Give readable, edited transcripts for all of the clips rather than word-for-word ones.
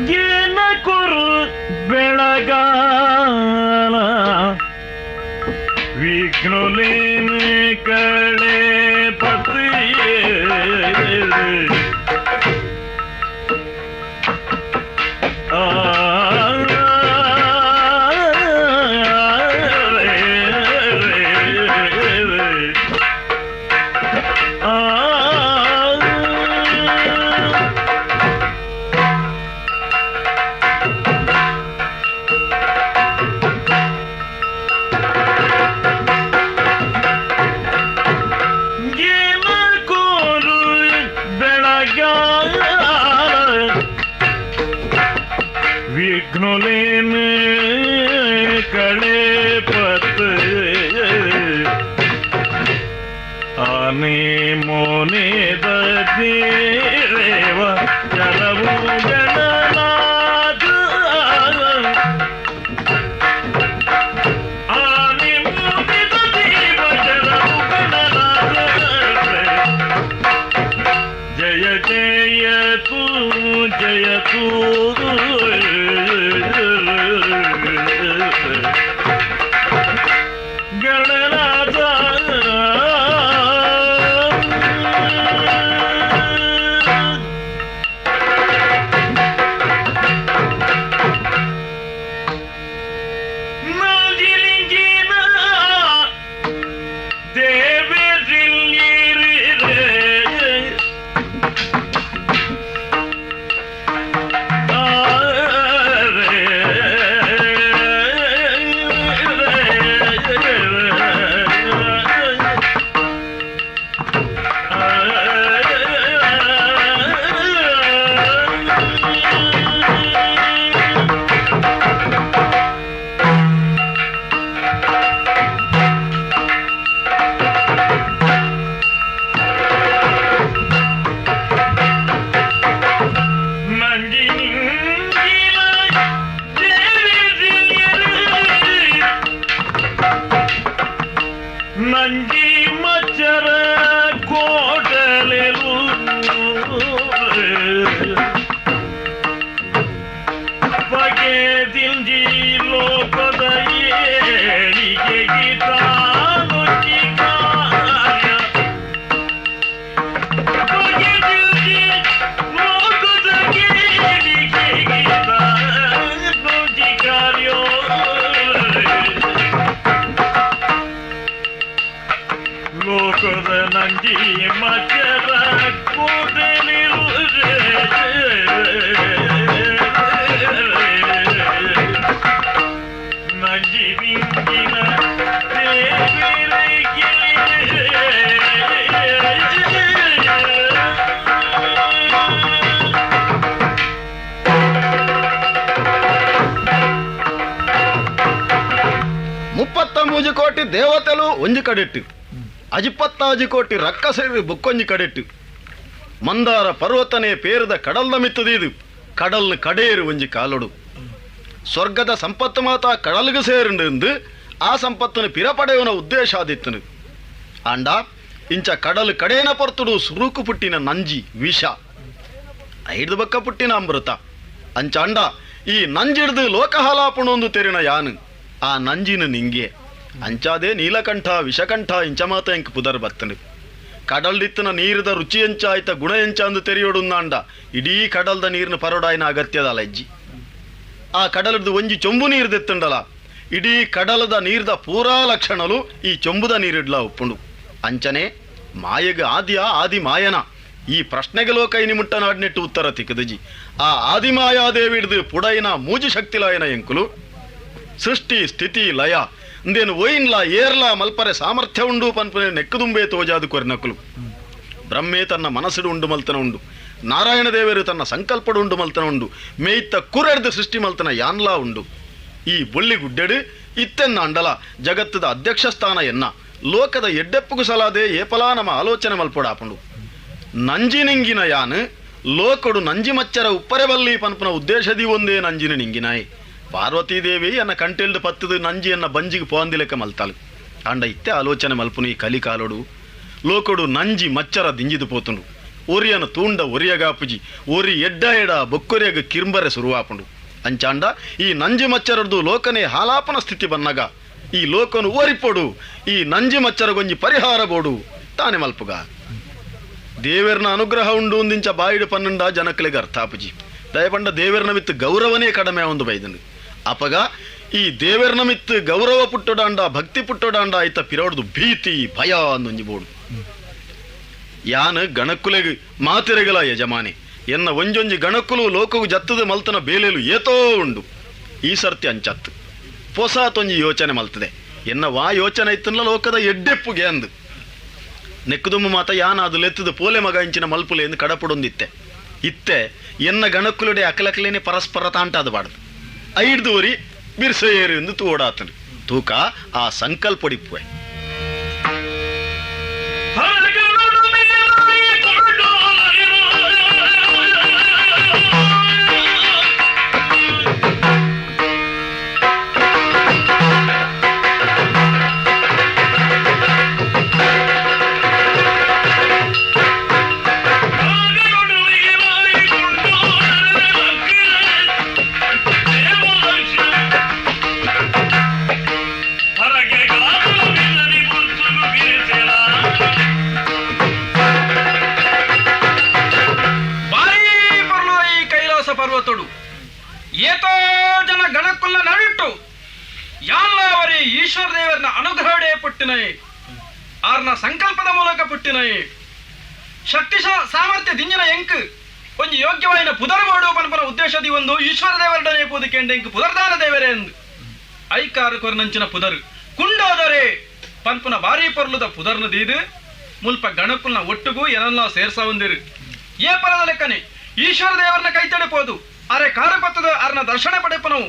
ಜೀನ ಕುರು ಬೆಳಗಾಲ ವಿಘ್ನುಲೇನ ಕಳೆ ಪತ್ರಿಯೇ विघ्नुलेन कड़े पत आने मोने देव चलवु गणनाथ आने मोने देव चलवु गणनाथ जय जय तू गणनाथ नाजिलिंगिन देवे ನಂಜಿ ಮಚ್ಚರ ಕೋಟಲೆಲು ಬಗೆ ದಿಲ್ಜಿ ಲೋಕದ ಏಳಿಗೆ ಗೀತಾನುಚಿ ಕಾರ್ಯ ಬಗೆ ದಿಲ್ಜಿ ಲೋಕದ ಏಳಿಗೆ ಗೀತಾನುಚಿ ಕಾರ್ಯ ಲೋಕದ ನಂಜಿ ಮಚ್ಚರ ಕೂದಲಿರು ನಂಜಿ ಬಿಂಗಿನ ದೇವಿರಿಗೆ ಮುಪ್ಪತ್ತಮೂಜು ಕೋಟಿ ದೇವತೆಲು ಒಂಜಿ ಕಡೆಟ್ಟು ಅಜಿಪತ್ತಾಜಿ ಕೋಟಿ ರಕ್ಕಸರಿ ಬುಕ್ಕೊಂಜಿ ಕಡೆಟ್ಟು ಮಂದಾರ ಪರ್ವತನೇ ಪೇರದ ಕಡಲ್ದ ಮಿತ್ತದೀದು ಕಡಲ್ನ ಕಡೇರು ಒಂಜಿ ಕಾಲೊಡು ಸ್ವರ್ಗದ ಸಂಪತ್ತು ಮಾತ ಕಡಲ್ಗೆ ಸೇರುಂಡು ಆ ಸಂಪತ್ತನ್ನು ಪಿರಪಡೆಯುವ ಉದ್ದೇಶ ಆದಿತ್ತನು ಆಂಡ ಇಂಚ ಕಡಲು ಕಡೇನ ಪೊರ್ತುಡು ಸುರುಕು ಪುಟ್ಟಿನ ನಂಜಿ ವಿಷ ಐದು ಬಕ್ಕ ಪುಟ್ಟಿನ ಅಮೃತ ಅಂಚ ಅಂಡ ಈ ನಂಜಿಡ್ದು ಲೋಕಹಾಲಾಪಣೊಂದು ತೆರಿನ ಯಾನು ಆ ನಂಜಿನ ನಿಂಗೆ ಅಂಚಾದೆ ನೀಲಕಂಠ ವಿಷಕಂಠ ಇಂಚ ಮಾತ ಎಂಕ್ ಪುದರ್ ಬರ್ತನು ಕಡಲ್ದಿತ್ತನ ನೀರದ ರುಚಿ ಎಂಚ ಆಯ್ತ ಗುಣ ಎಂಚ ಅಂದು ತೆರೆಯೋಡುಂದಾಂಡ ಇಡೀ ಕಡಲ್ದ ನೀರಿನ ಪರೋಡಾಯಿನ ಅಗತ್ಯದಲ್ಲ ಅಜ್ಜಿ ಆ ಕಡಲದ ಒಂಜಿ ಚೊಂಬು ನೀರು ದೆತ್ತುಂಡಲ ಇಡೀ ಕಡಲದ ನೀರ್ದ ಪೂರಾ ಲಕ್ಷಣಲು ಈ ಚೊಂಬುದ ನೀರಿಡ್ಲ ಉಪ್ಪುಂಡು ಅಂಚನೆ ಮಾಯಗ ಆದಿಯ ಆದಿ ಮಾಯನ ಈ ಪ್ರಶ್ನೆಗೆ ಲೋಕ ಇನಿ ಮುಟ್ಟ ನಾಡ್ನೆಟ್ಟು ಉತ್ತರ ತಿಕ್ಕದಜಿ ಆ ಆದಿಮಾಯಾದೇವಿಡ್ದು ಪುಡೈನ ಮೂಜಿ ಶಕ್ತಿಲಾಯನ ಎಂಕುಲು ಸೃಷ್ಟಿ ಸ್ಥಿತಿ ಲಯ ಅಂದೇನು ಒಯ್ನ್ಲಾ ಏರ್ಲಾ ಮಲ್ಪರೆ ಸಾಮರ್ಥ್ಯ ಉಂಡು ಪನ್ಪನೆ ನೆಕ್ಕದುಂಬೆ ತೋಜಾದು ಕೊರ್ನಕುಲು ಬ್ರಹ್ಮೆ ತನ್ನ ಮನಸ್ಸುಡು ಉಂಡು ಮಲ್ತನ ಉಂಡು ನಾರಾಯಣ ದೇವರು ತನ್ನ ಸಂಕಲ್ಪಡು ಉಂಡು ಮಲ್ತನ ಉಂಡು ಮೇಯ್ತ ಕುರೆಡ್ದು ಸೃಷ್ಟಿ ಮಲ್ತನ ಯಾನ್ಲಾ ಉಂಡು ಈ ಬೊಳ್ಳಿ ಗುಡ್ಡೆಡು ಇತ್ತೆನ್ನ ಅಂಡಲ ಜಗತ್ತದ ಅಧ್ಯಕ್ಷ ಸ್ಥಾನ ಎನ್ನ ಲೋಕದ ಎಡ್ಡೆಪ್ಪುಗು ಸಲಾದೆ ಏಪಲಾ ನಮ್ಮ ಆಲೋಚನೆ ಮಲ್ಪೊಡಾಪುಂಡು ನಂಜಿನಿಂಗಿನ ಯಾನು ಲೋಕಡು ನಂಜಿ ಮಚ್ಚರ ಉಪ್ಪರೆ ಬಲ್ಲಿ ಪನ್ಪನ ಉದ್ದೇಶದಿ ಒಂದೇ ನಂಜಿನ ನಿಂಗಿನಾಯಿ ಪಾರ್ವತೀದೇವಿ ಅನ್ನ ಕಂಟೆಲ್ದು ಪತ್ತದು ನಂಜಿಯನ್ನ ಬಂಜಿಗೆ ಪೋಂದಿಲೆಕ್ಕ ಮಲ್ತಾಳು ಅಂಡ ಇತ್ತೆ ಆಲೋಚನೆ ಮಲ್ಪುನು ಈ ಕಲಿಕಾಲೋಡು ಲೋಕಡು ನಂಜಿ ಮಚ್ಚರ ದಿಂಜಿದು ಪೋತುಂಡು ಒರಿಯನ ತೂಂಡ ಒರಿಯಗಾಪುಜಿ ಒರಿ ಎಡ್ಡ ಎಡ ಬೊಕ್ಕೊರಿಯಗ ಕಿರ್ಂಬರೆ ಸುರುವಾಪುಂಡು ಅಂಚಾಂಡ ಈ ನಂಜಿ ಮಚ್ಚರದ್ದು ಲೋಕನೇ ಹಾಲಾಪನ ಸ್ಥಿತಿ ಬನ್ನಗ ಈ ಲೋಕನು ಓರಿಪೋಡು ಈ ನಂಜಿ ಮಚ್ಚರಗೊಂಜಿ ಪರಿಹಾರ ಬೋಡು ತಾನೆ ಮಲ್ಪುಗ ದೇವೇರ್ನ ಅನುಗ್ರಹ ಉಂಡು ಒಂದಿಂಚ ಬಾಯಿಡು ಪನ್ನಂಡ ಜನಕ್ಕಲಿಗೆ ಅರ್ಥಾಪುಜಿ ದಯಪಂಡ ದೇವೇರ್ನ ಮಿತ್ತು ಗೌರವನೇ ಕಡಿಮೆ ಒಂದು ಬೈದನು ಅಪಗ ಈ ದೇವೇರ್ನ ಮಿತ್ತು ಗೌರವ ಪುಟ್ಟೊಡಾಂಡ ಭಕ್ತಿ ಪುಟ್ಟೊಡಾಂಡ ಆಯ್ತ ಪಿರೋಡ್ದು ಭೀತಿ ಭಯ ಅನ್ನೊಂಜಿ ಬೋಡು ಯಾನ ಗಣಕ್ಕುಲೆಗೆ ಮಾತಿರೆಗಲ ಯಜಮಾನೆ ಎನ್ನ ಒಂಜೊಂಜಿ ಗಣಕ್ಕುಲು ಲೋಕವು ಜತ್ತದ ಮಲ್ತನ ಬೇಲೆಲು ಏತೋ ಉಂಡು ಈ ಸರ್ತಿ ಅಂಚತ್ತು ಪೊಸಾತೊಂಜಿ ಯೋಚನೆ ಮಲ್ತದೆ ಎನ್ನ ವಾ ಯೋಚನೆ ಇತ್ತಲ್ಲ ಲೋಕದ ಎಡ್ಡೆಪ್ಪುಗೆ ಅಂದು ನೆಕ್ಕದುಮ್ಮ ಮಾತ ಯಾನ ಅದು ಲೆತ್ತದ ಪೋಲೆ ಮಗ ಇಂಚಿನ ಮಲ್ಪುಲೆ ಎಂದು ಕಡಪುಡೊಂದಿತ್ತೆ ಇತ್ತೆ ಎನ್ನ ಗಣಕ್ಕುಲುಡೆ ಅಕಲಕಲೇನೆ ಪರಸ್ಪರ ತಾಂಟಾದ ಬಾಡ್ದು ಐಡ್ದೂರಿ ಬಿರ್ಸೇರು ಎಂದು ತೂಡಾತನು ತೂಕ ಆ ಸಂಕಲ್ಪೊಡಿಪ್ಪುವೆ ಪರ್ವತಡು ಏತೋ ಜನ ಗಣಕ್ಕುಲ್ಲ ನವಿಟ್ಟು ಯಾವರಿ ಈಶ್ವರ ದೇವರನ್ನ ಅನುಗ್ರಹಡೆ ಪುಟ್ಟಿನೈ ಆರ್ನ ಸಂಕಲ್ಪದ ಮೂಲಕ ಪುಟ್ಟಿನೈ ಶಕ್ತಿ ಸಾಮರ್ಥ್ಯ ದಿಂಜಿನ ಎಂಕ್ ಒಂಜಿ ಯೋಗ್ಯವಾಯಿನ ಪುದರ್ ಮಾಡುವ ಪನ್ಪನ ಉದ್ದೇಶದಿ ಒಂದು ಈಶ್ವರ ದೇವರಡನೆ ಪೂದಿಕೆಂಡ ಎಂಕ್ ಪುದರ್ದಾನ ದೇವರೇ ಎಂದು ಐಕಾರು ಕೊರನಂಚಿನ ಪುದರ್ ಕುಂಡೋದರೆ ಪನ್ಪುನ ಬಾರಿ ಪೊರ್ಲುದ ಪುದರ್ನ ದೀದು ಮುಲ್ಪ ಗಣಕ್ಕುಲ್ನ ಒಟ್ಟುಗೂ ಏನಲ್ಲ ಸೇರ್ಸ ಹೊಂದಿರು ಏ ಪರದ ಲೆಕ್ಕನೆ ಈಶ್ವರ ದೇವರನ್ನ ಕೈ ತಡೆಪೋದು ಅರೆ ಕಾರಪತ್ತದ ಅರ್ನ ದರ್ಶನ ಪಡೆಪನವು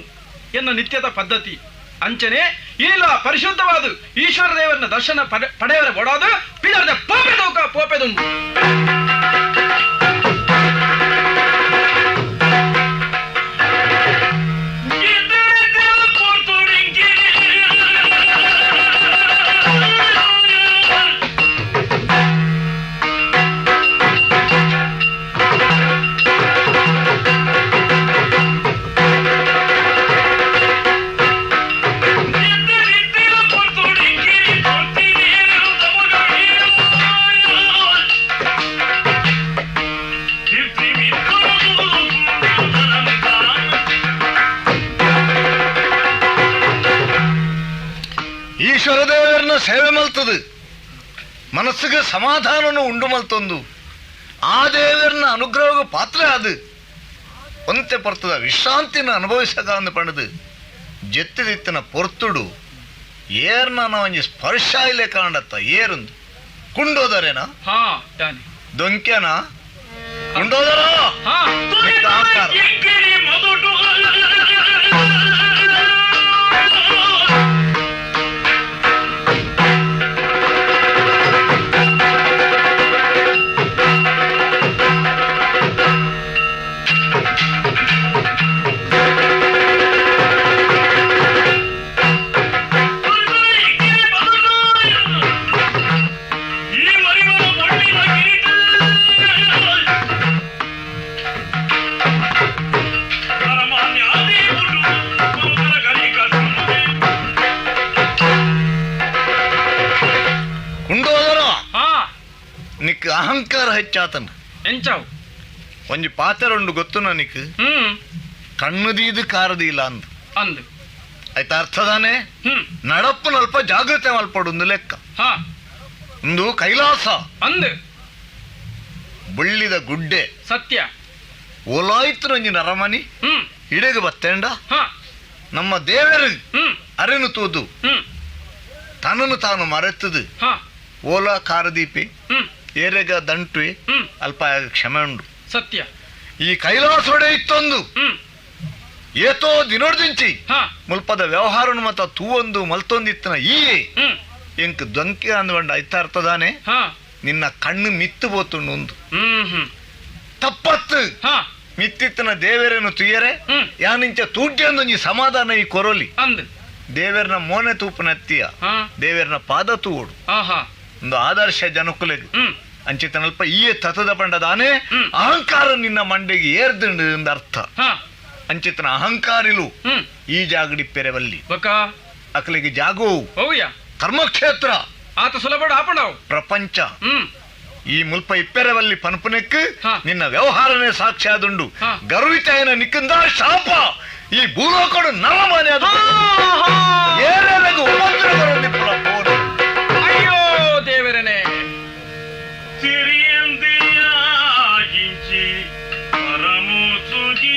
ಎನ್ನ ನಿತ್ಯದ ಪದ್ಧತಿ ಅಂಚನೆ ಇಲ್ಲ ಪರಿಶುದ್ಧವಾದ ಈಶ್ವರ ದೇವರನ್ನ ದರ್ಶನ ಪಡೆಯವರ ಒಡೋದು ಪಿಡರ್ದ ಪೋಪೆದುಂಡು ಈಶ್ವರ ದೇವರನ್ನ ಸೇವೆ ಮಲ್ತದು ಮನಸ್ಸಿಗೆ ಸಮಾಧಾನನು ಉಂಡು ಮಲ್ತೊಂದು ಆ ದೇವರನ್ನ ಅನುಗ್ರಹಕ್ಕೆ ಪಾತ್ರ ಅದು ಒಂತೆ ಪರ್ತದ ವಿಶ್ರಾಂತಿನ ಅನುಭವಿಸಕ ಅಂದು ಪಣದು ಜೆತ್ತಿದಿತ್ತಿನ ಪೊರ್ತುಡು ಏರ್ನ ಒಂಜಿ ಸ್ಪರ್ಶ ಇಲ್ಲೇ ಕಾಣತ್ತ ಏರುಂದು ಕುಂಡೋದರೇನಾ ದೊಂಕ್ಯನಾ ಕುಂಡೋದರ ನಿಕ್ ಅಹಂಕಾರ ಹೆಚ್ಚಾತನ ಎಂಚಾವು ಒಂಜಿ ಪಾತೆರೊಂಡು ಗೊತ್ತುನ ನಿಕ್ ಕಣ್ಣುದೀದು ಕಾರದಿಲ್ಲ ಅಂದ್ ಅಂದ್ ಆಯ್ತಾ ಅರ್ಥದಾನೆ ನಡಪ್ಪು ನಲ್ಪ ಜಾಗೃತೆ ಮಲ್ಪಡೊಂದು ಲೆಕ್ಕ ಒಂದು ಕೈಲಾಸ ಅಂದ್ ಬುಳ್ಳಿದ ಗುಡ್ಡೆ ಸತ್ಯ ಓಲಾಯ್ತು ನಂಜಿ ನರಮನಿ ಹಿಡಿಗೆ ಬತ್ತೇಂಡ ನಮ್ಮ ದೇವರು ಅರೆನು ತೂದು ತನ್ನನ್ನು ತಾನು ಮರೆತದು ಓಲಾ ಕಾರದೀಪಿ ಏರೆಗ ದಂಟ್ವಿ ಅಲ್ಪ ಕ್ಷಮೆ ಉಂಡು ಸತ್ಯ ಈ ಕೈಲಾಸೊಡೆ ಇತ್ತೊಂದು ಏತೋ ದಿನೋಡ್ದಿಂಚಿ ಮುಲ್ಪದ ವ್ಯವಹಾರ ಮತ ತೂವೊಂದು ಮಲ್ತೊಂದಿತ್ತನ ಈ ಎಂಕ್ ದೊಂಕೆ ಅಂದ್ಕೊಂಡ ಐತ ಅರ್ಥದಾನೆ ನಿನ್ನ ಕಣ್ಣು ಮಿತ್ತು ಬೋತುಂಡು ಒಂದು ತಪ್ಪತ್ತು ಮಿತ್ತಿತ್ತನ ದೇವರನ್ನು ತುಯ್ಯರೆ ಯಾನಿಂಚ ತೂಡ್ಯಂದೊಂಜಿ ಸಮಾಧಾನ ಈ ಕೊರೋಲಿ ದೇವರನ ಮೋನೆ ತೂಪನ ಎತ್ತಿಯ ದೇವರನ ಪಾದ ತೂಡು ಒಂದು ಆದರ್ಶ ಜನಕುಲೆಗೆ ಅಂಚಿತನಲ್ಪ ಈಯೆ ತತದ ಪಂಡದಾನೆ ಅಹಂಕಾರ ನಿನ್ನ ಮಂಡೆಗೆ ಏರ್ದಂಡು ಎಂದ ಅರ್ಥ ಅಂಚಿತನ ಅಹಂಕಾರಿಲು ಈ ಜಾಗಡಿ ಪೆರೆವಲ್ಲಿ ಅಕಲಿಗೆ ಜಾಗವು ಕರ್ಮಕ್ಷೇತ್ರ ಆತ ಸುಲಭ ಆಪಣವು ಪ್ರಪಂಚ ಈ ಮುಲ್ಪ ಇಪ್ಪೆರವಲ್ಲಿ ಪನ್ಪುನೆಕ್ ನಿನ್ನ ವ್ಯವಹಾರನೇ ಸಾಕ್ಷಿಯಾದುಂಡು ಗರ್ವಿತಾಯನ ನಿಕ್ಕಂದ ಶಾಪ ಈ ಭೂಲೋಕಡು ನರಮಾನೆ ಅದು ಅಯ್ಯೋ ದೇವರನೇ ಸಿರಿಯಂದಿಯಾಗಿಂಚಿ ಪರಮೋಸುಗೀಚ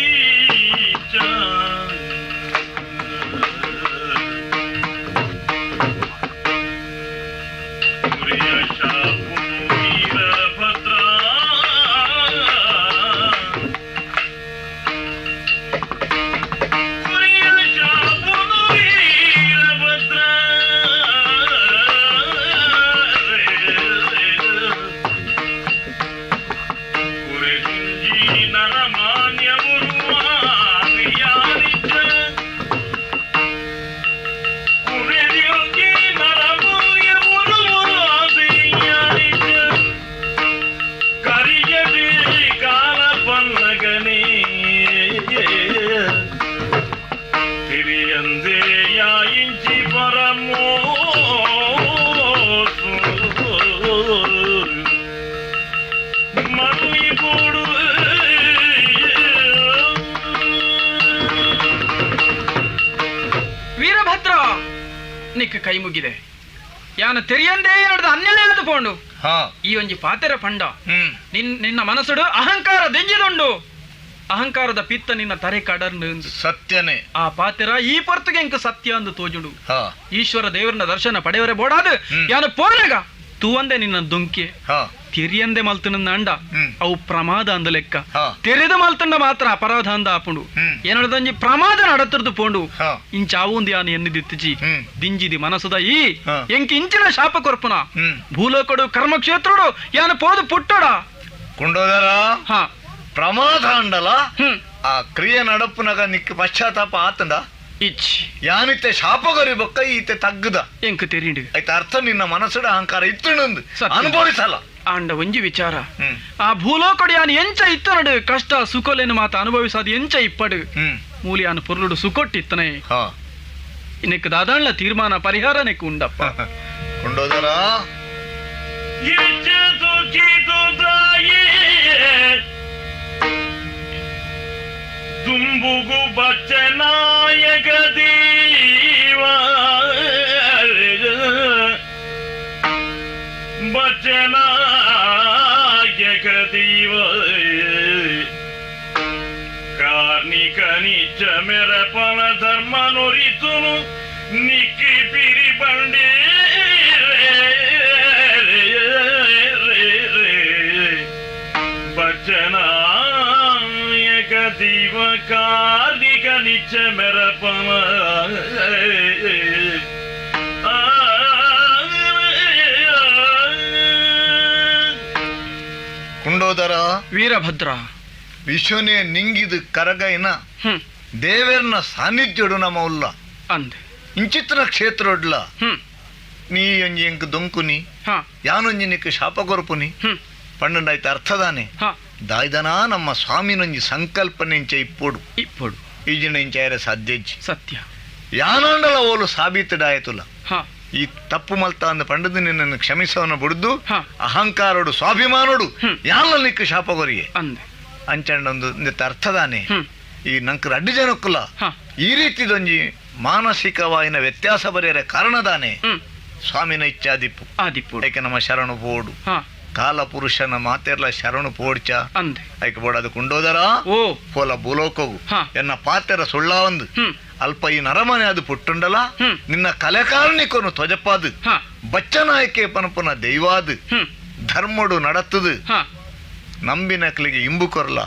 ನಿಕ್ಕ ಕೈ ಮುಗಿದೆ ಯಾನ ತೆರಿಯಂದೇ ನಡೆದ ಅನ್ಯಾಯ ಆದುಕೊಂಡು ಈ ಒಂಜಿ ಪಾತೆರ ಪಂಡ ನಿನ್ನ ಮನಸ್ಸುಡು ಅಹಂಕಾರ ದೆಂಜಿದುಂಡು ಅಹಂಕಾರದ ಪಿತ್ತ ನಿನ್ನ ತರೆ ಕಡರ್ನು ಸತ್ಯನೇ ಆ ಪಾತೆರ ಈ ಪೊರ್ತುಗೆ ಎಂಕ ಸತ್ಯ ಅಂದು ತೋಜುಡು ಈಶ್ವರ ದೇವರನ್ನ ದರ್ಶನ ಪಡೆಯವರೇ ಬೋಡಾದು ಯಾನ ಪೋನೆಗ ತೂವಂದೆ ನಿನ್ನ ದುಂಕೆ ತೆರಿಯಂದೆ ಮಲ್ತನ ಅಂಡ ಅವು ಪ್ರಮಾದ ಅಂದ ಲೆಕ್ಕ ತೆರೆದ ಮಲ್ತಂಡ ಮಾತ್ರ ಅಪರಾಧ ಅಂದ ಆಪುಂಡು ಏನಡದಂಜಿ ಪ್ರಮಾದ ನಡತರದು ಪೋಂಡು ಇಂಚಾವುಂದು ಯಾನು ಎನ್ನಿದಿತ್ತಿಜಿ ದಿಂಜಿದಿ ಮನಸುದ ಈ ಎಂಕಿ ಇಂಚಿನ ಶಾಪ ಕೊರ್ಪುನ ಭೂಲೋಕಡು ಕರ್ಮಕ್ಷೇತ್ರಡು ಯಾನು ಪೋದು ಪುಟ್ಟೋಡ ಕುಂಡೋದರ ಪ್ರಮಾದ ಅಂಡಲ ಆ ಕ್ರಿಯೆ ನಡಪುನಗ ನಿಕ್ಕ ಪಶ್ಚಾತ್ತಾಪ ಆತಂಡ ಇಚ್ ಯಾನಿತ್ತೆ ಶಾಪಗರಿ ಬೊಕ್ಕ ಈತೆ ತಗ್ಗದ ಎಂಕ ತೆರಿಂಡು ಆಯ್ತ ಅರ್ಥ ನಿನ್ನ ಮನಸ್ಸುಡ ಅಹಂಕಾರ ಇತ್ತುಂಡು ಅನುಭವಿಸಲ್ಲ ಅಂಡ ಒಂಜಿ ವಿಚಾರ ಆ ಭೂಲೋಕಡು ಯಾನು ಎಂಚ ಇತ್ತನಡು ಕಷ್ಟ ಸುಖಲೇನು ಮಾತ ಅನುಭವಿಸಾದ ಎಂಚ ಇಪ್ಪಡು ಮೂಲಿ ಯಾನು ಪೊರ್ಲುಡು ಸುಕೊಟ್ಟಿತ್ತನೆ ಇನ್ನಕ್ಕೆ ದಾದಾಣ್ಲ ತೀರ್ಮಾನ ಪರಿಹಾರ ನೆಕ್ ಉಂಡಪ್ಪ ಕೊಂಡೋದರ ತುಂಬುಗು ಬಚ್ಚನಾಯಕ ದೇವ ಬಚ್ಚನಾಯಕ ದೇವ ಕಾರ್ಣಿಕ ನಿಜ ಮೆರಪನ ಧರ್ಮ ನುರಿತುನು ನಿಕ್ಕಿ ಪಿರಿ ಬಂಡೆ ಬಚ್ಚನ ದೀವ ಕಾರ್ಣಿಕ ನಿಚ್ಚ ಮೆರಪನ ಕುಂಡೋದರ ವೀರಭದ್ರ ವಿಶ್ವನೇ ನಿಂಗಿದು ಕರಗೈನ ದೇವೇರ್ನ ಸಾನ್ನಿಧ್ಯಡು ನಮ್ಮ ಉಲ್ಲ ಅಂದ್ ಇಂಚಿತ್ರ ಕ್ಷೇತ್ರೊಡ್ಲ ನೀ ಒಂಜಿ ಎಂಕ್ ದೊಂಕುನಿ ಯಾನೊಂಜಿ ನಿಕ್ ಶಾಪ ಕೊರ್ಪುನಿ ಪಂಡಾಯ್ತ ಅರ್ಥದಾನೆ ದಾಯ್ದನ ನಮ್ಮ ಸ್ವಾಮಿನೊಂಜಿ ಸಂಕಲ್ಪನೆ ಇಂಚ ಇಪ್ಪೊಡು ಈಜಿನ ಇಂಚಾಯರ ಸಾಧ್ಯಜ್ಜಿ ಸತ್ಯ ಯಾನಂಡಲ ಓಲು ಸಾಬೀತುಡಾಯತುಲ ಈ ತಪ್ಪು ಮಲ್ತ ಅಂದ ಪಂಡದು ನಿನ್ನನ್ನು ಕ್ಷಮಿಸವನ ಬಿಡುದು ಅಹಂಕಾರೋಡು ಸ್ವಾಭಿಮಾನೋಡು ಯಾನ ನಿಕ್ಕ ಶಾಪಗೊರಿಗೆ ಅಂಚಂಡೊಂದು ಅರ್ಥದಾನೆ ಈ ನಂಕರ ಅಡ್ಡಿ ಜನಕ್ಕುಲ್ಲ ಈ ರೀತಿದೊಂಜಿ ಮಾನಸಿಕವಾಯಿನ ವ್ಯತ್ಯಾಸ ಬರೆಯರ ಕಾರಣದಾನೆ ಸ್ವಾಮಿನ ಇಚ್ಛಾದಿಪ್ಪು ಯಾಕೆ ನಮ್ಮ ಶರಣು ಪೋಡು ಕಾಲ ಪುರುಷನ ಮಾತೆರ್ಲ ಶರಣು ಪೋಡ್ಚ ಐಕೆ ಬೋಡದು ಕುಂಡೋದರ ಪೋಲ ಭೂಲೋಕವು ಎನ್ನ ಪಾತೆರ ಸುಳ್ಳ ಒಂದು ಅಲ್ಪ ಈ ನರಮನೆ ಅದು ಪುಟ್ಟುಂಡಲ ನಿನ್ನ ಕಲೆಕಾರಣಿಕೊನು ತ್ವಜಪಾದು ಬಚ್ಚನಾಯಕೆ ಪನಪುನ ದೈವಾದು ಧರ್ಮಡು ನಡತದು ನಂಬಿನಕ್ಲಿಗೆ ಇಂಬು ಕೊರ್ಲ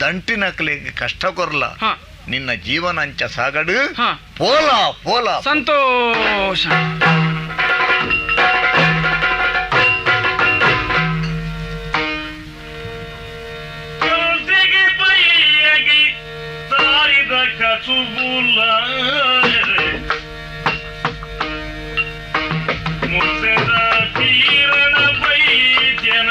ದಂಟಿನಕ್ಲಿಗೆ ಕಷ್ಟ ಕೊರ್ಲ ನಿನ್ನ ಜೀವನ ಅಂಚ ಸಾಗಡು ಪೋಲ ಪೋಲ ಸಂತೋಷ ಕಸುಬುಲ ಮುಸದ ತೀರಣ ಬೈ ಜನ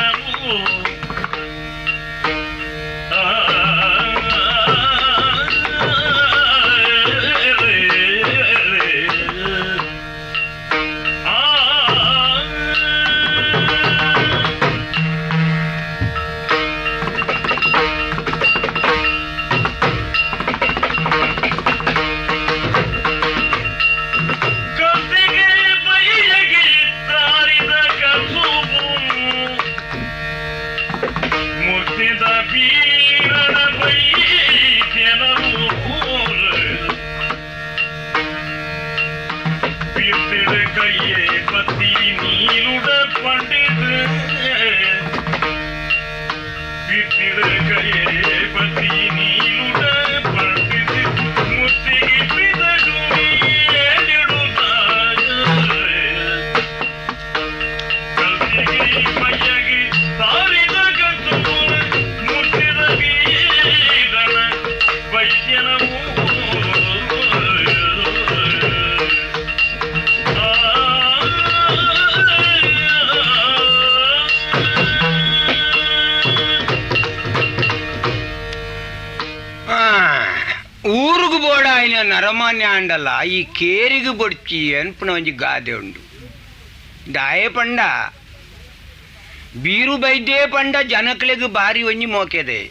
ಊರಿಗೆ ಬೋಡ ಆಯ್ನ ನರಮಾನ್ಯ ಅಂಡಲ್ಲ ಈ ಕೇರಿಗೆ ಬೊಡ್ಚಿ ಅನ್ಪುನ ಒಂಜಿ ಗಾದೆ ಉಂಡು ದಾಯೆ ಪಂಡ ಬೀರು ಬೈದ್ಯೆ ಪಂಡ ಜನಕ್ಲೆಗ್ ಬಾರಿ ಒಂಜಿ ಮೋಕೆದೆ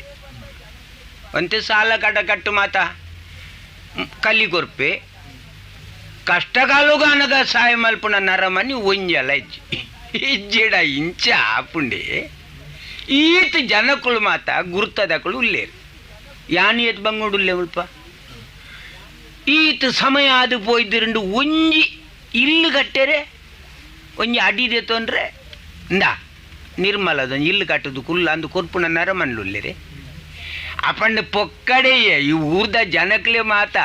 ಒಂತೆ ಸಾಲ ಕಟ ಕಟ್ಟು ಮಾತ ಕಲ್ಲಿ ಕೊರ್ಪೆ ಕಷ್ಟಕಾಲುಗಾನಗ ಸಾಯ ಮಲ್ಪುನ ನರಮನಿ ಒಂಜಲ ಇಜ್ಜಿಡ ಇಂಚ ಆಪುಂಡೆ ಈತ್ ಜನಕ್ಕಳು ಮಾತ ಗುರ್ತದಕ್ಕಳು ಉಲ್ಲೇರು ಯಾನಿ ಎತ್ ಬಂಗೋಡುಲ್ಲೆ ಉಲ್ಪ ಈತ ಸಮಯ ಅದು ಪೋಯ್ದಿರಂಡು ಒಂಜಿ ಇಲ್ಲು ಕಟ್ಟೆರೆ ಒಂಜಿ ಅಡಿದೆ ತೊಂದ್ರೆ ಇಂದ ನಿರ್ಮಲದೊಂದು ಇಲ್ಲು ಕಟ್ಟುದು ಕುಲ್ಲ ಅಂದು ಕೊರ್ಪುನ ನರಮನ್ಲುಲ್ಲೆರೆ ಅಪಂಡ ಪೊಕ್ಕಡೆಯೇ ಈ ಊರ್ದ ಜನಕ್ಲೆ ಮಾತ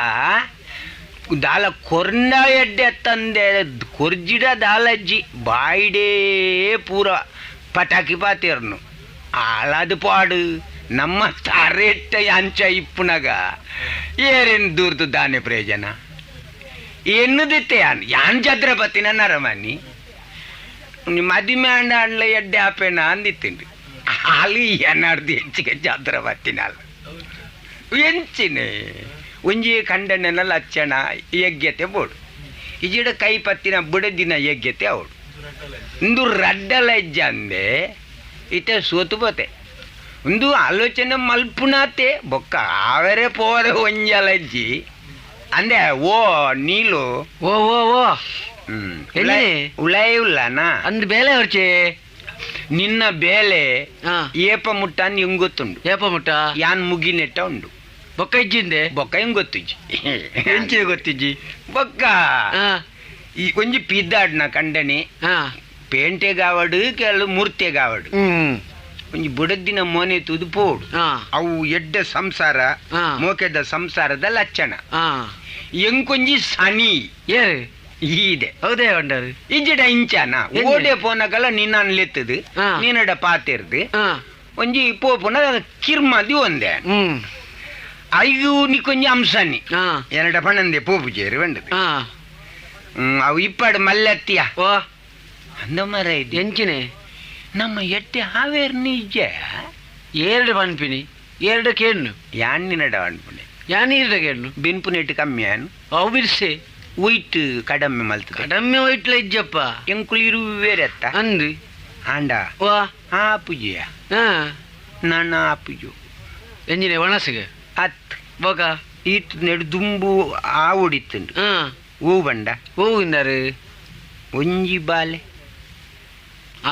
ದಾಲ ಕೊರ್ನ ಎಡ್ಡೆ ತಂದೆ ಕೊರ್ಜಿಡ ದಾಲಜ್ಜಿ ಬಾಯಿಡೇ ಪೂರ ಪಟಾಕಿ ಪಾತೇರ್ನು ಆಳದು ಪಾಡು ನಮ್ಮ ತಾರೆಟ್ಟ ಅಂಚ ಇಪ್ಪುನಗ ಏರೇನು ದೂರ್ದು ದಾನೆ ಪ್ರಯೋಜನ ಎನ್ನುದಿತ್ತೆ ಯಾನ್ ಜದ್ರ ಬತ್ತಿನ ನರಮನಿ ಮದಿಮೆ ಅಂಡ ಅಂಡ್ಲ ಎಡ್ಡೆ ಆಪೇನ ಅಂದಿತ್ತುಂಡು ಹಾಲಿ ಎನ್ನಾಡ್ದು ಹೆಚ್ಚಿಗೆ ಜದ್ರ ಬತ್ತಿನಲ್ಲ ಎಂಚಿನೆ ಒಂಜಿ ಖಂಡನೆಲ್ಲ ಲಚ್ಚಣ ಯಜ್ಞತೆ ಬೋಡು ಇಜಿಡ ಕೈ ಪತ್ತಿನ ಬುಡದಿನ ಯಜ್ಞತೆ ಅವಡು ಇಂದು ರಡ್ಡಲ ಹೆಜ್ಜೆ ಅಂದೆ ಇತ್ತೆ ಸೋತು ಬತೆ ಒಂದು ಆಲೋಚನೆ ಮಲ್ಪುನಾತೆ ಬೊಕ್ಕ ಆವರೆ ಪೋರೆ ಒಂಜಲಜ್ಜಿ ಅಂದೆ ಓ ನೀಲು ಓ ಓ ಓ ಉಳೈ ಉಳ್ಳನಾ ಅಂದ್ ಬೇಲೆ ಹೊರ್ಚೆ ನಿನ್ನ ಬೇಲೆ ಏಪ ಮುಟ್ಟ ಅಂತ ಹಿಂಗ್ ಗೊತ್ತುಂಡು ಏಪ ಮುಟ್ಟ ಯಾನ್ ಮುಗಿನೆಟ್ಟ ಉಂಡು ಬೊಕ್ಕ ಇಜ್ಜಿಂದೆ ಬೊಕ್ಕ ಹಿಂಗ್ ಗೊತ್ತಿಜ್ಜಿ ಎಂಚಿನ ಗೊತ್ತಿಜ್ಜಿ ಬೊಕ್ಕ ಈ ಒಂಜಿ ಪಿದ್ದಾಡ್ನ ಕಂಡನೆ ಪೇಂಟೆಗಾವಡು ಕೆಲವು ಮೂರ್ತೆಗಾವಡು ಒಂಜಿ ಬುಡದಿನ ಮೋನೆ ತುದು ಪೋಡು ಅವು ಎಡ್ಡ ಸಂಸಾರ ಮೋಕೆದ ಸಂಸಾರದ ಲಕ್ಷಣ ಎಂಕೊಂಜಿ ಸನಿ ಈದೆ ಹೌದೇ ಕಂಡರು ಇಜ್ಜಿಡ ಇಂಚಾನ ಓಡೆ ಪೋನಕಲ್ಲ ನಿನ್ನ ಲೆತ್ತದು ನೀನಡ ಪಾತಿರ್ದು ಒಂಜಿ ಪೋಪುನ ಕಿರ್ಮದಿ ಒಂದೆ ಐಗು ನಿಕೊಂಜಿ ಅಂಶನಿ ಎರಡ ಪಣಂದೆ ಪೋಪು ಚೇರಿ ಬಂಡದು ಅವು ಇಪ್ಪಡು ಮಲ್ಲೆತ್ತಿಯ ಓ ಅಂದ ಮರ ಇದು ಎಂಚಿನೆ ನಮ್ಮ ಎಟ್ಟೆ ಹಾವೇರ್ ನಿಜ ಎರಡು ಪಣ್ಪಿನಿ ಎರಡು ಕೇಳ್ನು ಯಾನಿನಡ ಅನ್ಪುಣೆ ಯಾನೀರ್ದ ಕೇಳ್ನು ಬಿನ್ಪುನೆಟ್ಟು ಕಮ್ಮಿ ಅನು ಅವು ಬಿರ್ಸೆ ಒಯ್ಟ್ ಕಡಮ್ಮೆ ಮಲ್ತು ಕಡಮ್ಮೆ ಒಯ್ಟ್ಲ ಇಜ್ಜಪ್ಪ ಎಂಕುಲು ಇರು ಬೇರೆ ಅತ್ತ ಅಂದು ಆಂಡ ಓ ಆಪುಜಿಯ ನನ್ನ ಆಪುಜು ಎಂಜಿನೆ ಒಣಸಿಗೆ ಅತ್ ಬೋಕ ಈಟ್ ನೆಡು ದುಂಬು ಆ ಹೊಡಿತುಂಡು ಹೂ ಬಂಡ ಹೂವಿಂದರು ಒಂಜಿ ಬಾಲೆ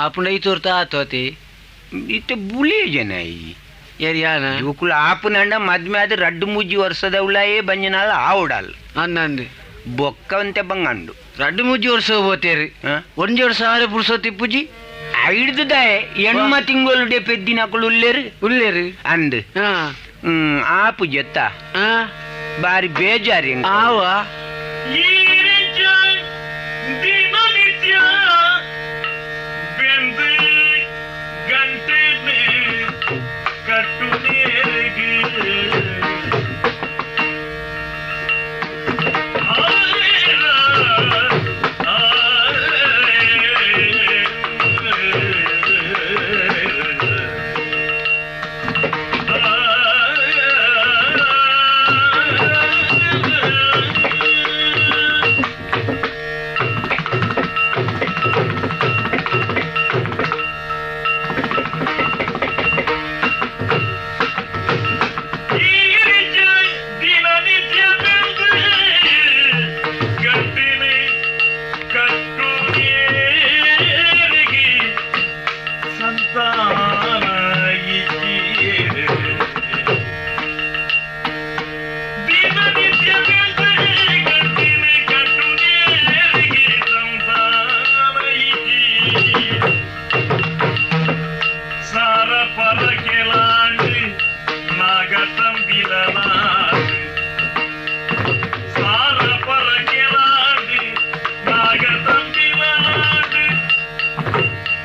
ಆಪುಂಡ ಈ ತೋರ್ತಾ ಆತೋತಿ ಇತ್ತ ಬುಳಿ ಜನ ಯಾರು ಯಾನ ಯುವಕುಲು ಆಪುನಂಡ ಮದ್ಮೆ ಆದ ರಡ್ಡು ಮುಜ್ಜಿ ವರ್ಷದ ಉಳ್ಳಾಯೇ ಬಂಜನಾಲ ಆವುಡಲ್ ಅನ್ನಂದು ಬೊಕ್ಕವಂತೆ ಬಂಗಂಡು ರಡ್ಡು ಮುಜ್ಜಿ ವರ್ಷ ಹೋಗ್ತೇರಿ ಒಂಜಿ ವರ್ಷ ಆರೆ ಪುರ್ಸೋತಿ ಪೂಜಿ ಹಿಡ್ದಾಯೆ ಹೆಣ್ಮ ತಿಂಗಳು ಪೆದ್ದಿನಕಳು ಉಲ್ಲೇರು ಉಳ್ಳೇರು ಅಂದು ಆಪು ಜೊತ್ತ ಬಾರಿ ಬೇಜಾರಿ ಆವ ದಿನನಿತ್ಯ ಬೆಂದು ಗಂಟೆ ಕಟ್ಟು ನೇರಿಗೆ ದಿನನಿತ್ಯ ಗಂಟಿನ ಕಟ್ಟುನೇರಿಗೆ ಸಂಸಾರ ಸಾರ ಪರ ಕೆಲಾಂಡು ನಾಗತಂಬಿಲನಾಡು ಸಾರ ಪರ ಕೆಲಾಂಡು ನಾಗತಂಬಿಲನಾಡು